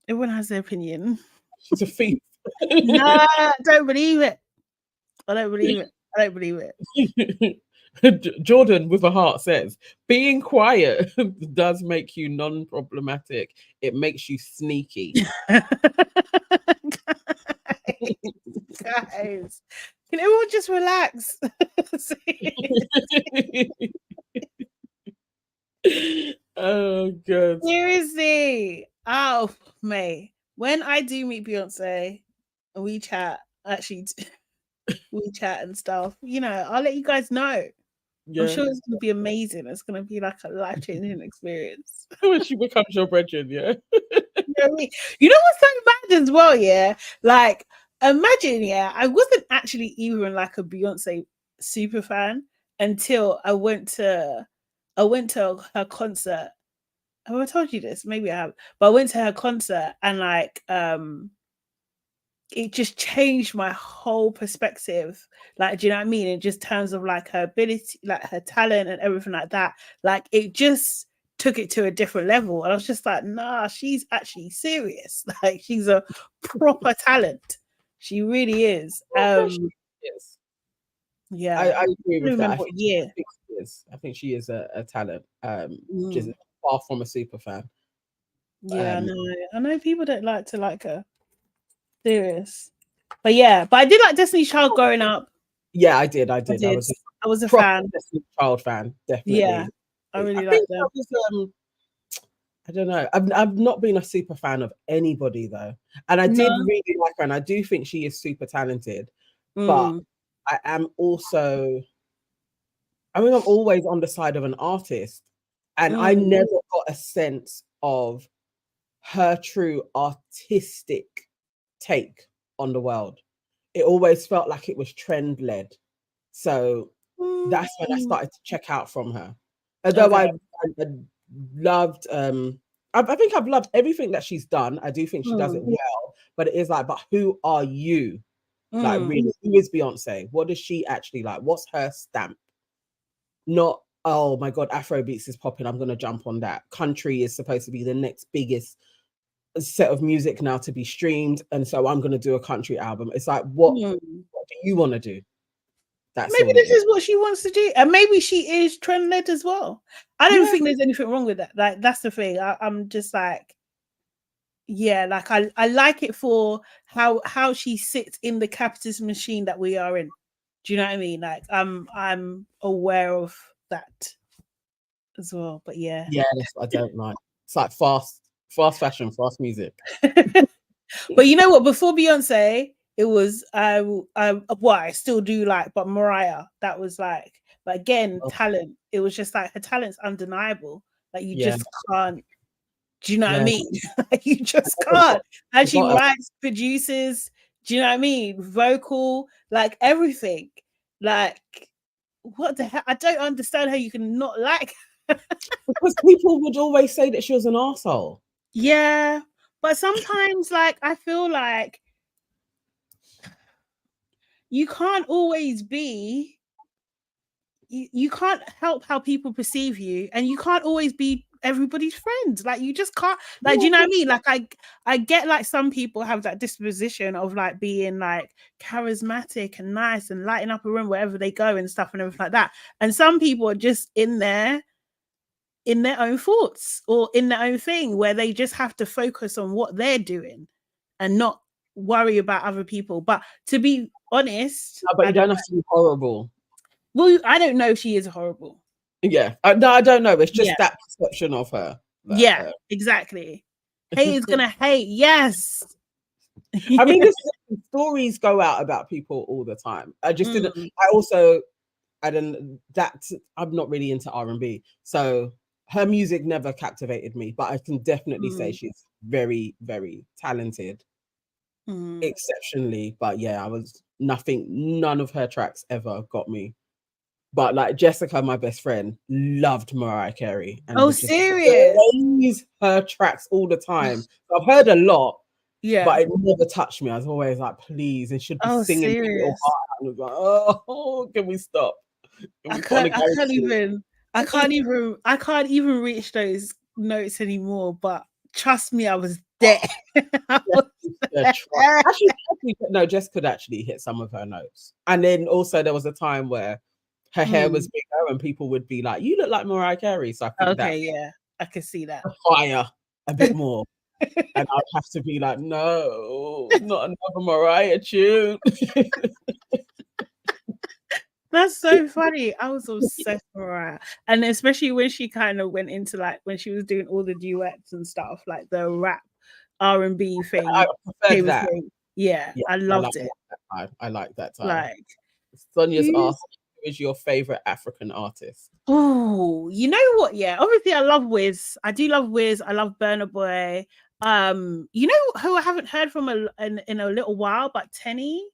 Everyone has their opinion. She's a thief. No, I don't believe it. I don't believe it. Jordan with a heart says, being quiet does make you non-problematic. It makes you sneaky. Guys, can everyone just relax? Oh god. Seriously. Oh, May. When I do meet Beyonce, we chat and stuff, you know, I'll let you guys know. Yeah. I'm sure it's going to be amazing. It's going to be like a life-changing experience. When she becomes your brethren, yeah. You know what's so mad as well, yeah? Like, imagine, yeah, I wasn't actually even like a Beyonce super fan until I went to her concert. Have I told you this? Maybe I have. But I went to her concert and like it just changed my whole perspective. Like, do you know what I mean? In just terms of like her ability, like her talent and everything like that. Like, it just took it to a different level. And I was just like, nah, she's actually serious. Like, she's a proper talent. She really is. Yes. Yeah. I agree I don't with that. remember what year. I think she is a talent. Just Mm. far from a super fan. Yeah, I know people don't like to like her. Serious. But yeah, but I did like Destiny's Child growing up. Yeah, I did. I I did. was a I was a proper fan. Destiny's Child fan, Yeah, definitely. I I really like think them. that was I don't know. I've not been a super fan of anybody though, and I did No. really like her, and I do think she is super talented. But Mm. I am also, I mean, I'm always on the side of an artist, and I Mm. never got a sense of her true artistic take on the world. It always felt like it was trend led. So that's when I Mm. started to check out from her. Although Okay. I loved I think I've loved everything that she's done. I do think she does it Mm. well, but it is like, but who are you? Like, Mm. really, who is Beyonce? What does she actually like? What's her stamp? Not, oh my god, Afrobeats is popping, I'm gonna jump on that. Country is supposed to be the next biggest set of music now to be streamed, and so I'm gonna do a country album. It's like, what Mm. do you want to do? That's Maybe all it this is. is what she wants to do, and maybe she is trend led as well. I don't Yeah, think there's anything wrong with that. Like, that's the thing. I'm just like, yeah, like I like it for how she sits in the capitalist machine that we are in. Do you know what I mean? Like, I'm aware of that as well. But yeah. yeah, that's what I don't like. It's like fast fashion, fast music. But you know what? Before Beyonce, it was what I still do like, but Mariah, that was like, but again, Oh, talent. It was just like her talent's undeniable. Like, you yeah, just can't. Do you know what I yeah. mean? Like, you just can't. And I've she got a, writes, produces. Do you know what I mean? Vocal, like everything. Like, what the hell? I don't understand how you can not like. because people would always say that she was an asshole. Yeah, but sometimes, like, I feel like you can't always be. You can't help how people perceive you, and you can't always be everybody's friend. Like, you just can't. Like, do you know what I mean? Like, I get like some people have that disposition of like being like charismatic and nice and lighting up a room wherever they go and stuff and everything like that. And some people are just in their own thoughts or in their own thing where they just have to focus on what they're doing and not worry about other people. But to be honest, No, but I you don't don't know. have to be horrible. Well, I don't know if she is horrible. Yeah, no, I don't know. It's Yeah. just that perception of her. That, Yeah, exactly. Hate is gonna hate. Yes. I mean, this stories go out about people all the time. I just didn't. Mm. I also, I didn't. That I'm not really into R&B, so her music never captivated me. But I can definitely say Mm. she's very, very talented, Mm. exceptionally. But yeah, none of her tracks ever got me. But like Jessica, my best friend, loved Mariah Carey and Oh, would just serious? praise her tracks all the time. So I've heard a lot, Yeah. but it never touched me. I was always like, please, and she'd be Oh, singing Big Little serious? Heart. And I was like, oh, can we stop? Can I we put on can't. a I can't garage? even. I can't even. I can't even reach those notes anymore. But trust me, I was there. I was there. No, Jess could actually hit some of her notes. And then also there was a time where her hair was Mm. bigger and people would be like, you look like Mariah Carey. So I think that Okay, yeah, I can see that. fire a bit more. And I'd have to be like, no, not another Mariah tune. That's so funny. I was obsessed with her. And especially when she kind of went into like when she was doing all the duets and stuff, like the rap R&B I thing preferred came that. through. Yeah, Yeah, I loved it. that time. I like that time. Like, Sonia's who's asked, who is your favorite African artist? oh, you know what? Yeah, obviously I love Wiz. I do love Wiz. I love Burna Boy. You know who I haven't heard from in a little while, but Tenny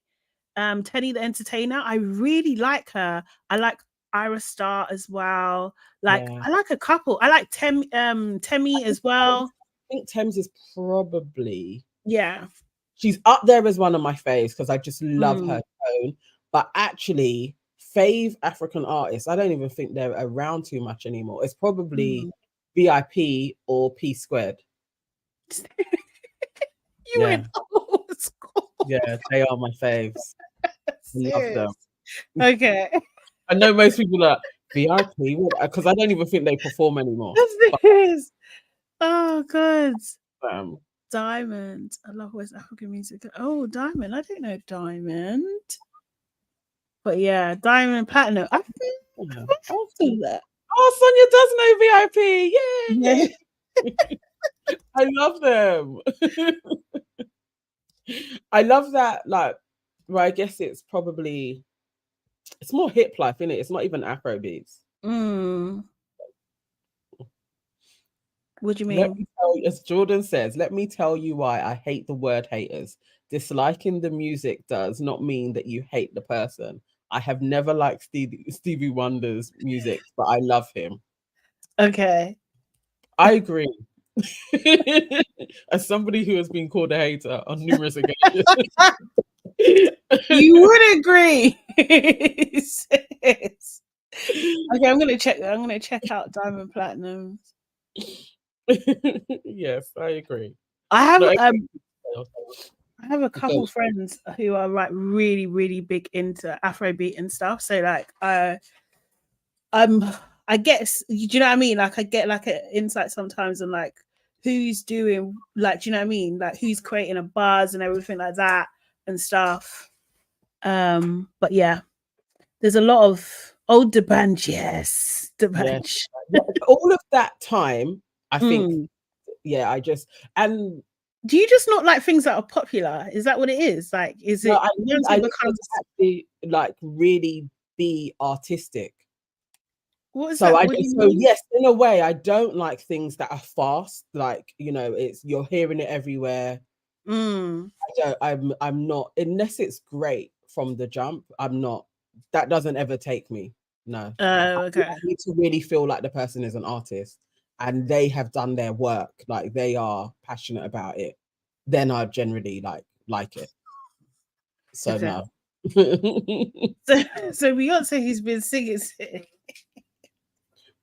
the Entertainer. I really like her. I like Ira Star as well. Like, Yeah. I like a couple. I like Temmie as well. I think Thames is probably Yeah. she's up there as one of my faves because I just love her tone. But actually, fave African artists, I don't even think they're around too much anymore. It's probably VIP or P Squared. You went old school. Yeah, they are my faves. Love them. Okay. I know most people are VIP because I don't even think they perform anymore. Oh god. But, Diamond. I love West African music. Oh, Diamond. I don't know Diamond. But yeah, Diamond Platinum. I think that. Oh, Sonia does know VIP. Yay! I love them. I love that. Like, well, I guess it's more hip life, isn't it? It's not even Afro beats. What do you mean? As Jordan says, let me tell you why I hate the word haters. Disliking the music does not mean that you hate the person. I have never liked Stevie Wonder's music, but I love him. Okay. I agree. As somebody who has been called a hater on numerous occasions. You would agree. Okay, I'm gonna check out Diamond Platinum. Yes, I agree. I have a couple friends who are like really, really big into Afrobeat and stuff. So like I guess, do you know what I mean? Like I get like an insight sometimes on like who's doing, like, do you know what I mean? Like who's creating a buzz and everything like that and stuff. But yeah, there's a lot of the Binge, the Binge. Yeah. All of that time, I think, and do you just not like things that are popular? Is that what it is? Like, is it? I actually like really be artistic. What is so that? Yes, in a way, I don't like things that are fast. Like, you know, you're hearing it everywhere. I'm not, unless it's great from the jump. I'm not. That doesn't ever take me. No. Okay. I need to really feel like the person is an artist and they have done their work. Like they are passionate about it. Then I generally like it. So okay. No. So Beyonce, who's been singing.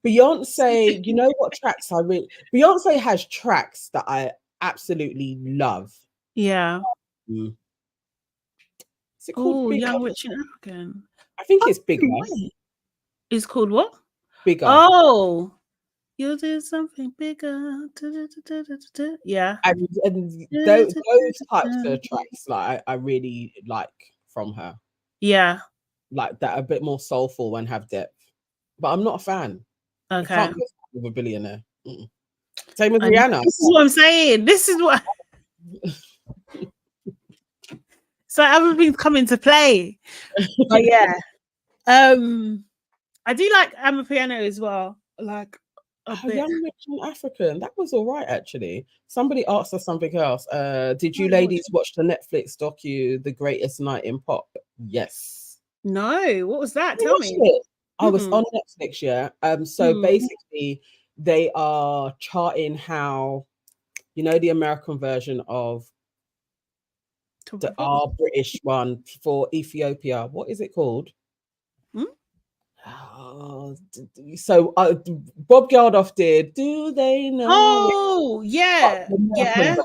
Beyonce, you know what tracks Beyonce has tracks that I absolutely love. Yeah. Is it called Young Rich and African? I think it's Bigger. It's called what? Bigger. Oh, you'll do something bigger. Yeah. And those types of tracks, like I really like from her. Yeah. Like that, a bit more soulful and have depth. But I'm not a fan. Okay. I can't be with a billionaire. Same with Rihanna. This is what I'm saying. This is what. So everything's coming to play. But yeah. I do like Amapiano as well. Like Young Rich and African. That was all right, actually. Somebody asked us something else. Did you ladies watch the Netflix docu, The Greatest Night in Pop? Yes. No. What was that? Tell me. I was on Netflix, yeah. So basically, they are charting how, you know, the American version of our British one for Ethiopia. What is it called? So Bob Geldof did. Do they know? Oh, yeah, yeah.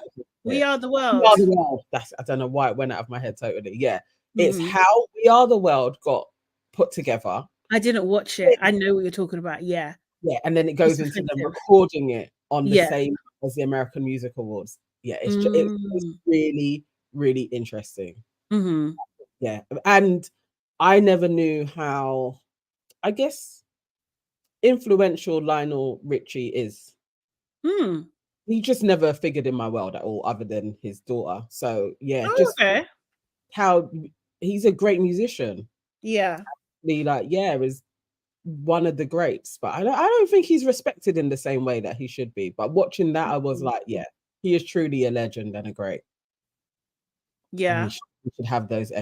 We Are the World. We Are the World. I don't know why it went out of my head totally. Yeah, it's how We Are the World got put together. I didn't watch it. I know what you're talking about. Yeah. Yeah, and then it goes into them recording it on the same as the American Music Awards. Yeah, it's really, really interesting. Yeah, and I never knew how, I guess, influential Lionel Richie is. He just never figured in my world at all, other than his daughter. So yeah, how he's a great musician. Yeah, is one of the greats, but I don't think he's respected in the same way that he should be. But watching that, I was like, yeah, he is truly a legend and a great. Yeah, he should have those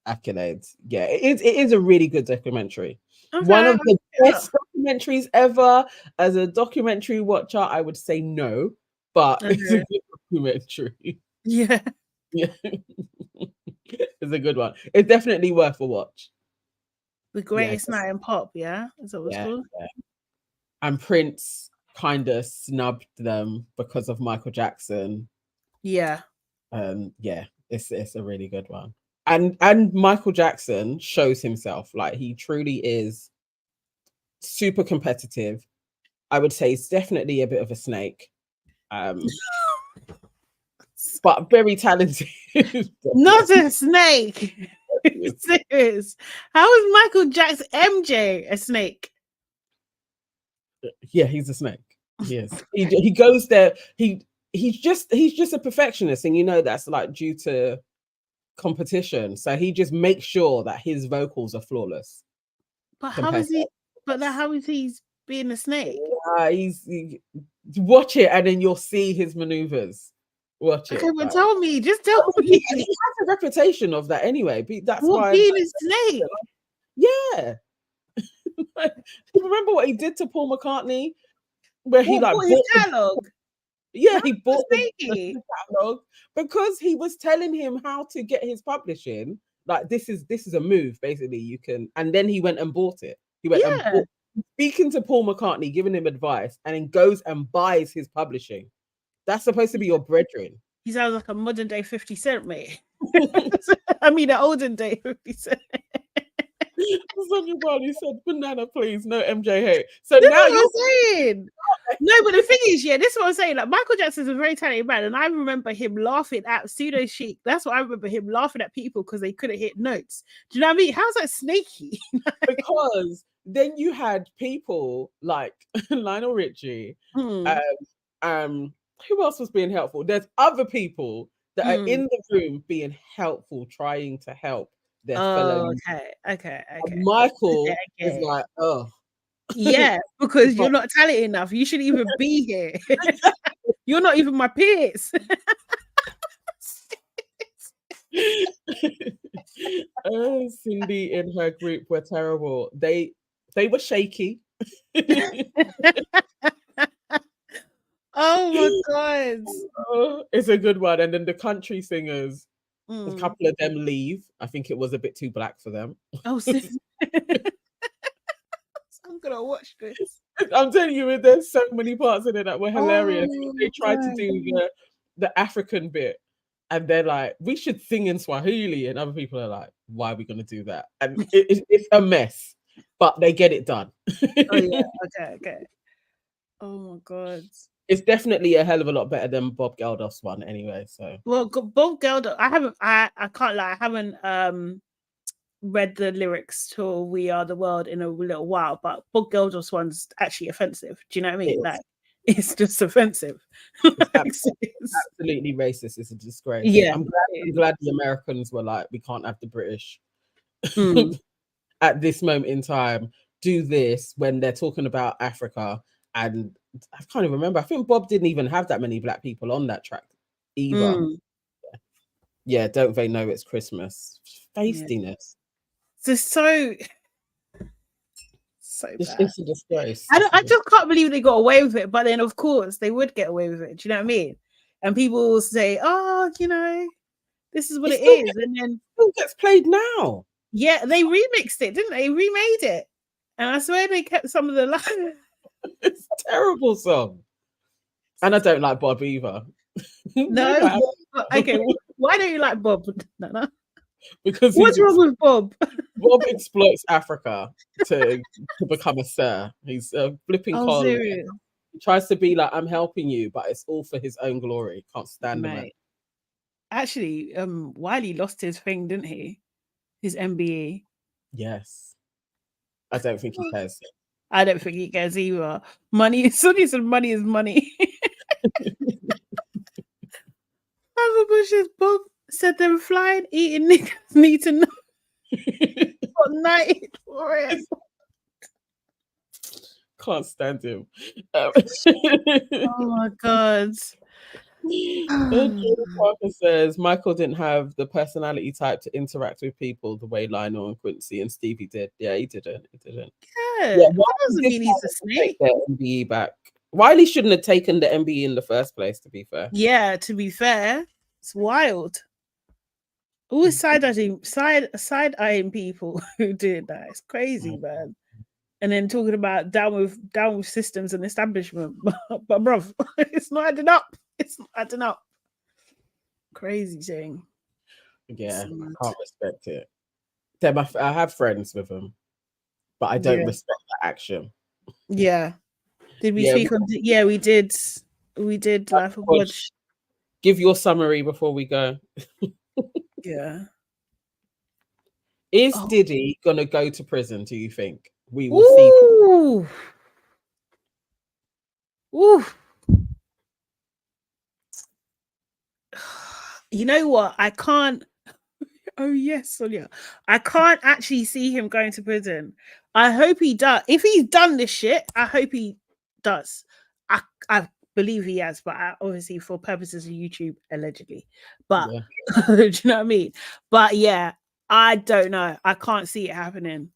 accolades. Yeah, it is a really good documentary. Okay. One of the best documentaries ever. As a documentary watcher, I would say no, but it's a good documentary. Yeah. Yeah. It's a good one. It's definitely worth a watch. The Greatest Night in Pop, yeah? Is that what it's called? Yeah. And Prince kind of snubbed them because of Michael Jackson. Yeah. Yeah, it's a really good one. And Michael Jackson shows himself, like he truly is super competitive. I would say he's definitely a bit of a snake. But very talented. Not a snake. Serious. How is Michael Jackson MJ a snake? Yeah, he's a snake. Yes. He goes there. He's just a perfectionist, and you know that's like due to competition. So he just makes sure that his vocals are flawless. But how is he? But how is he being a snake? Watch it, and then you'll see his maneuvers. Watch it. Okay, but tell me, just tell me. He has a reputation of that anyway. That's why being a snake. Yeah. Remember what he did to Paul McCartney, where he like bought his catalog. Yeah, he bought the catalog because he was telling him how to get his publishing. Like this is a move, basically. You can, and then he went and bought it. He went and bought, speaking to Paul McCartney, giving him advice, and then goes and buys his publishing. That's supposed to be your brethren. He sounds like a modern day 50 Cent, mate. I mean, an olden day 50 Cent. He said, "Banana, please, no MJ hate." So this now you're saying. No, but the thing is, this is what I'm saying. Like Michael Jackson's a very talented man, and I remember him laughing at Pseudo Chic. That's what I remember, him laughing at people because they couldn't hit notes. Do you know what I mean? How's that snaky? Because then you had people like Lionel Richie. Who else was being helpful? There's other people that are in the room being helpful, trying to help their fellow. Okay. And Michael is like, oh. Yeah, because you're not talented enough. You shouldn't even be here. You're not even my peers. Cindy and her group were terrible. They were shaky. Oh my god. It's a good one. And then the country singers, a couple of them leave. I think it was a bit too black for them. Oh, I'm gonna watch this. I'm telling you, there's so many parts in it that were hilarious. They tried to do the African bit, and they're like, we should sing in Swahili, and other people are like, why are we gonna do that? And it's a mess, but they get it done. Oh yeah, okay. Oh my god. It's definitely a hell of a lot better than Bob Geldof's one anyway. So well, Bob Geldof, I can't lie, I haven't read the lyrics to We Are the World in a little while, but Bob Geldof's one's actually offensive. Do you know what I mean? Like it's just offensive. It's absolutely racist. It's a disgrace. Yeah. I'm glad the Americans were like, we can't have the British at this moment in time do this when they're talking about Africa. And I can't even remember. I think Bob didn't even have that many black people on that track either. Yeah, don't they know it's Christmas? Feistiness. It's so bad. It's a disgrace. I just can't believe they got away with it. But then, of course, they would get away with it. Do you know what I mean? And people will say, "Oh, this is what it is," and then it gets played now. Yeah, they remixed it, didn't they? Remade it, and I swear they kept some of the lines. It's a terrible song, and I don't like Bob either. No, okay. Why don't you like Bob? Nana? Because what's wrong with Bob? Bob exploits Africa to become a sir. He's flipping Carl. He tries to be like, I'm helping you, but it's all for his own glory. Can't stand him. Actually, Wiley lost his thing, didn't he? His MBE. Yes. I don't think he cares. I don't think he cares either. Money, Sonny said money is money. Bob said they were flying, eating niggas need to know what night for it. Can't stand him. Oh my god. Parker says Michael didn't have the personality type to interact with people the way Lionel and Quincy and Stevie did. Yeah, he didn't. Yeah, that doesn't mean he's a snake. MBE back. Wiley shouldn't have taken the MBE in the first place, to be fair. Yeah, to be fair, it's wild. Always side eyeing people who did that. It's crazy, man. And then talking about down with systems and establishment, but bruv, it's not adding up. It's not adding up. Crazy thing. Yeah, I can't respect it. I have friends with them, but I don't respect the action. Yeah. Did we speak on? Yeah, we did. We did Life of Watch. Give your summary before we go. Yeah. Is Diddy gonna go to prison? Do you think we will see? Ooh. You know what? I can't. Oh yes, Sonia. I can't actually see him going to prison. I hope he does. If he's done this shit, I hope he does. I believe he has, but obviously for purposes of YouTube, allegedly. But do you know what I mean? But yeah, I don't know. I can't see it happening.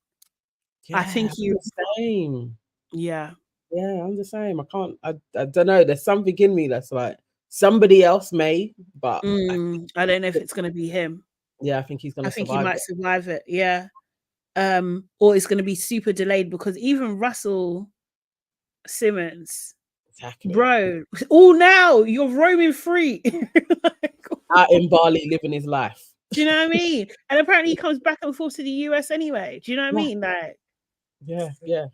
Yeah, I think you're the same. Yeah. Yeah, I'm the same. I can't. I don't know. There's something in me that's like somebody else may, but I don't know if it's gonna be him. Yeah, I think he's gonna. I think he might survive it. Yeah. Or it's gonna be super delayed because even Russell Simmons, bro, all now you're roaming free. Out in Bali living his life. Do you know what I mean? And apparently he comes back and forth to the US anyway. Do you know what I mean? Like, yeah.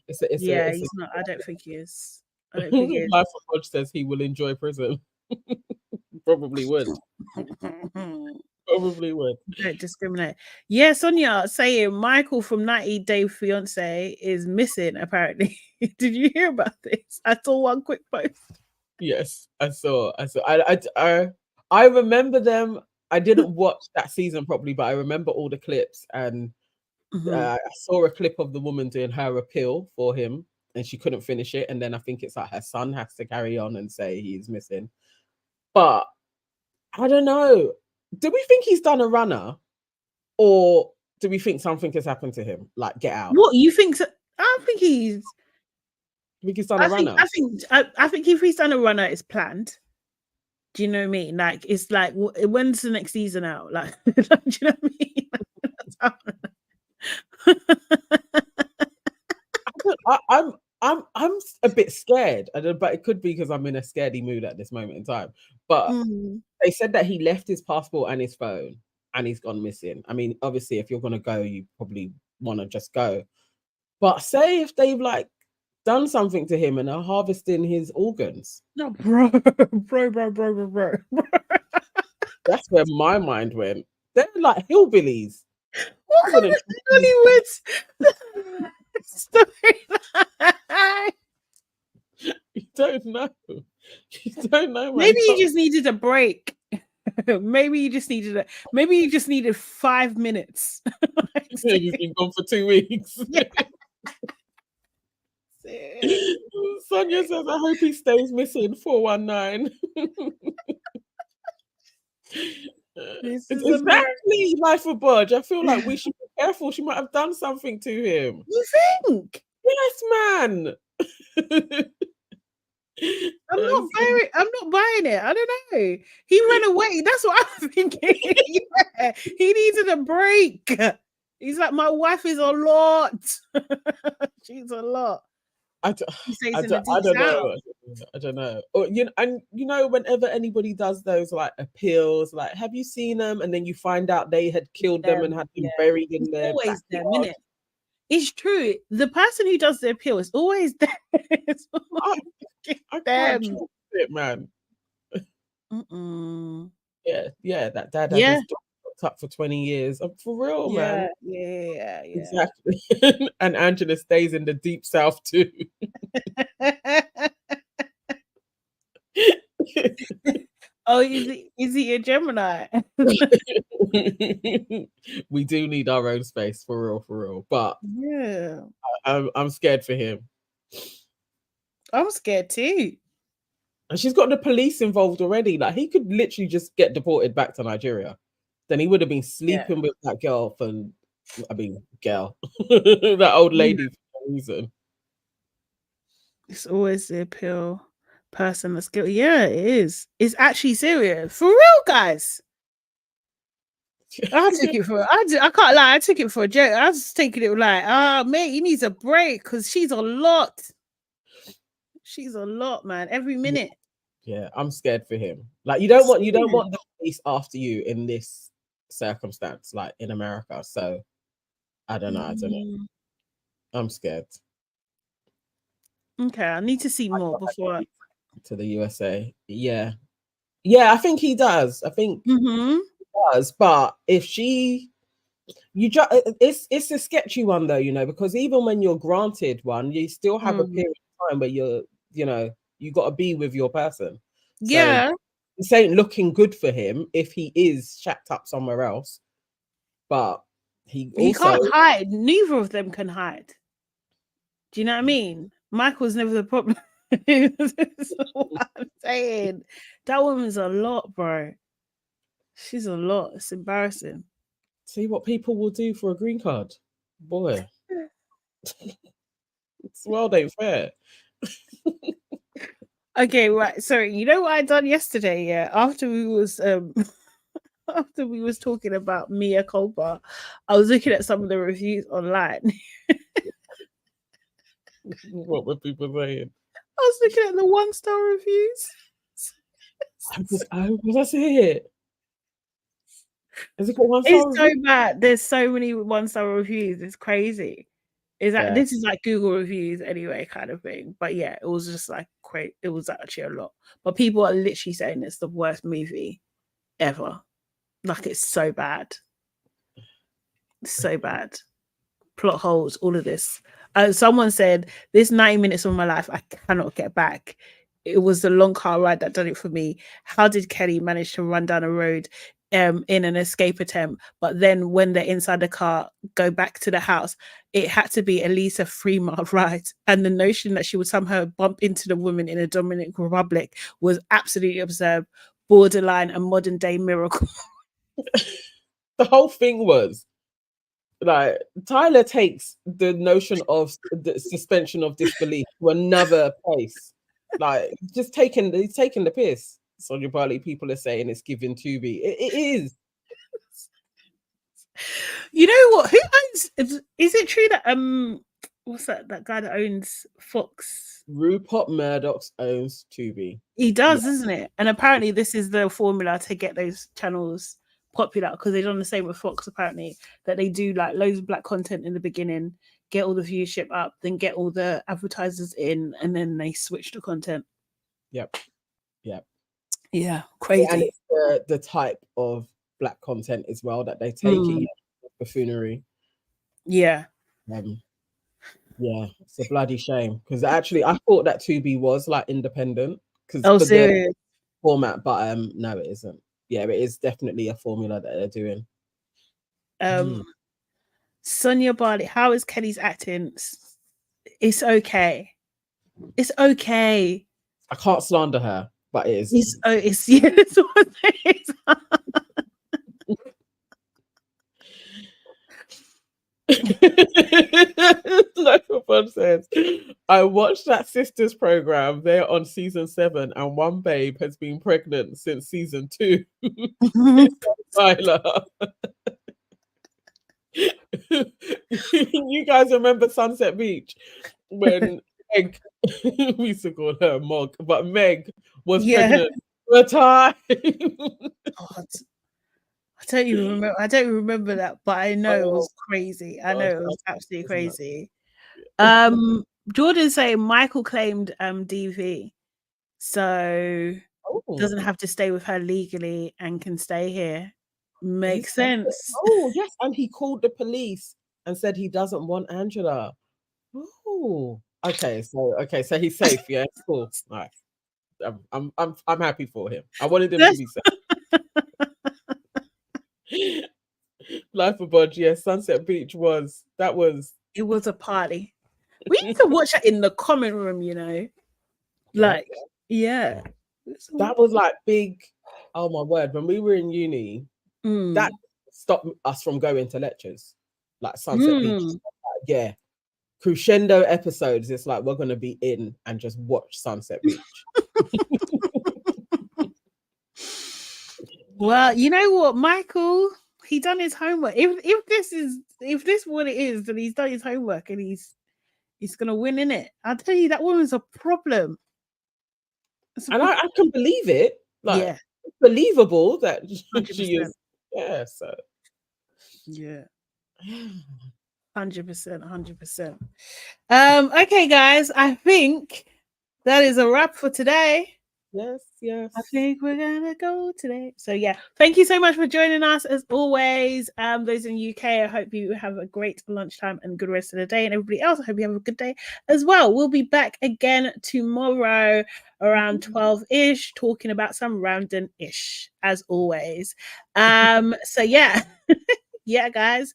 It's he's not. I don't think he is. I don't think he is. Life of Hodge says he will enjoy prison. Probably would. Probably would. Don't discriminate. Yeah, Sonia saying Michael from 90 Day Fiance is missing, apparently. Did you hear about this? I saw one quick post. Yes, I saw. I remember them. I didn't watch that season properly, but I remember all the clips, and I saw a clip of the woman doing her appeal for him, and she couldn't finish it. And then I think it's like her son has to carry on and say he's missing. But I don't know. Do we think he's done a runner, or do we think something has happened to him? Like, get out. What you think? I think he's. I think he's done a runner. I think if he's done a runner, it's planned. Do you know what I mean? Like, it's like, when's the next season out? Like, do you know what I mean? I'm a bit scared, but it could be because I'm in a scaredy mood at this moment in time. But they said that he left his passport and his phone, and he's gone missing. I mean, obviously, if you're gonna go, you probably want to just go. But say if they've like done something to him and are harvesting his organs. No, bro. That's where my mind went. They're like hillbillies. What kind of Hollywood? You don't know. You don't know. Maybe you just needed a break. Maybe you just needed 5 minutes. You've been gone for 2 weeks. Yeah. Sonia says, I hope he stays missing. 419. Exactly, Life of Budge. I feel like we should be careful. She might have done something to him. You think? Yes, man. I'm not buying it. I don't know. He ran away. That's what I'm thinking. Yeah. He needed a break. He's like, my wife is a lot. She's a lot. I don't know. Or, whenever anybody does those like appeals, like, have you seen them? And then you find out they had killed them and had them buried in their always them, isn't it? It's true. The person who does the appeal is always there. I can't trust it, man. Yeah, that dad had his dog up for 20 years. For real, man. Yeah. Exactly. And Angela stays in the deep south too. Oh, is he a Gemini? We do need our own space, for real. But yeah, I'm scared for him. I'm scared too. And she's got the police involved already. Like, he could literally just get deported back to Nigeria. Then he would have been sleeping with that girl that old lady for no reason. It's always the appeal person that's guilty. Yeah, it is. It's actually serious. For real, guys. I took it for. I can't lie. I took it for a joke. I was taking it like, mate, he needs a break because she's a lot. She's a lot, man. Every minute. Yeah, I'm scared for him. Like you don't want the police after you in this circumstance, like in America. So I don't know. I'm scared. Okay, I need to see more before to the USA. Yeah, I think he does. I think he does. But if it's a sketchy one though, because even when you're granted one, you still have a period of time where you got to be with your person. Yeah, so this ain't looking good for him if he is shacked up somewhere else. But he can't hide. Neither of them can hide. Do you know what I mean? Michael's never the problem. That's what I'm saying. That woman's a lot, bro. She's a lot. It's embarrassing. See what people will do for a green card, boy. This world ain't fair. Okay, right. Sorry. You know what I done yesterday? Yeah, after we was talking about Mia Culpa, I was looking at some of the reviews online. What were people saying? I was looking at the 1-star reviews. Was I see it? Has it got 1-star? It's so bad. There's so many 1-star reviews. It's crazy. This is like Google reviews anyway, kind of thing. But yeah, it was just like great. It was actually a lot. But people are literally saying it's the worst movie ever. Like it's so bad. So bad. Plot holes, all of this. Someone said, this 90 minutes of my life, I cannot get back. It was the long car ride that done it for me. How did Kelly manage to run down a road in an escape attempt? But then when they're inside the car, go back to the house, it had to be at least a 3-mile ride. And the notion that she would somehow bump into the woman in a Dominican Republic was absolutely absurd, borderline a modern day miracle. The whole thing was like Tyler takes the notion of the suspension of disbelief to another place. Like he's taking the piss. Sonia Barley, people are saying it's giving Tubi. It is. You know what? Who owns? Is it true that what's that guy that owns Fox? Rupert Murdoch owns Tubi. He does, isn't it? And apparently this is the formula to get those channels popular, because they've done the same with Fox apparently, that they do like loads of black content in the beginning, get all the viewership up, then get all the advertisers in, and then they switch the content. Yep. Yeah, crazy. Yeah, and it's the type of black content as well that they take in buffoonery. Yeah. Yeah, it's a bloody shame, because actually I thought that Tubi was like independent because serious format, but no, it isn't. Yeah, it is definitely a formula that they're doing. Sonia Barley, how is Kelly's acting? It's okay. It's okay. I can't slander her, but it is. It's what it is. Like says, I watched that sisters program. They're on season 7, and one babe has been pregnant since season 2. Tyler. You guys remember Sunset Beach when Meg, we used to call her Mog, but Meg was pregnant for a time. God. I don't remember that, but I know it was crazy. I know it was absolutely crazy. Jordan saying Michael claimed DV, so doesn't have to stay with her legally and can stay here. Makes sense. Oh yes, and he called the police and said he doesn't want Angela. Oh, okay, so he's safe. Yeah, cool. All right. I'm happy for him. I wanted him to be safe. Life of Budge, yes, Sunset Beach was a party. We need to watch that in the common room, like that was like big. Oh my word, when we were in uni, that stopped us from going to lectures, like Sunset Beach. Crescendo episodes, it's like we're gonna be in and just watch Sunset Beach. Well, you know what, Michael, he done his homework. If this what it is, then he's done his homework and he's gonna win in it. I tell you, that woman's a problem. And I can believe it. Like, yeah, it's believable that 100%. she is. Yeah. So. Yeah. 100%. Okay, guys, I think that is a wrap for today. Yes. I think we're gonna go today. So yeah, thank you so much for joining us as always. Those in the UK, I hope you have a great lunchtime and good rest of the day. And everybody else, I hope you have a good day as well. We'll be back again tomorrow around 12-ish, talking about some random-ish as always. So yeah. Yeah, guys,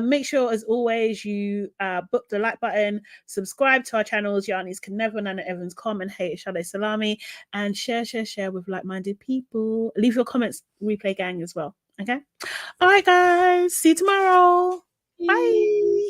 make sure as always you book the like button, subscribe to our channels. Your aunties can never, Nana Evans, comment, hate, Sade Salami, and share with like-minded people. Leave your comments, replay gang, as well. Okay, all right, guys, see you tomorrow. Bye.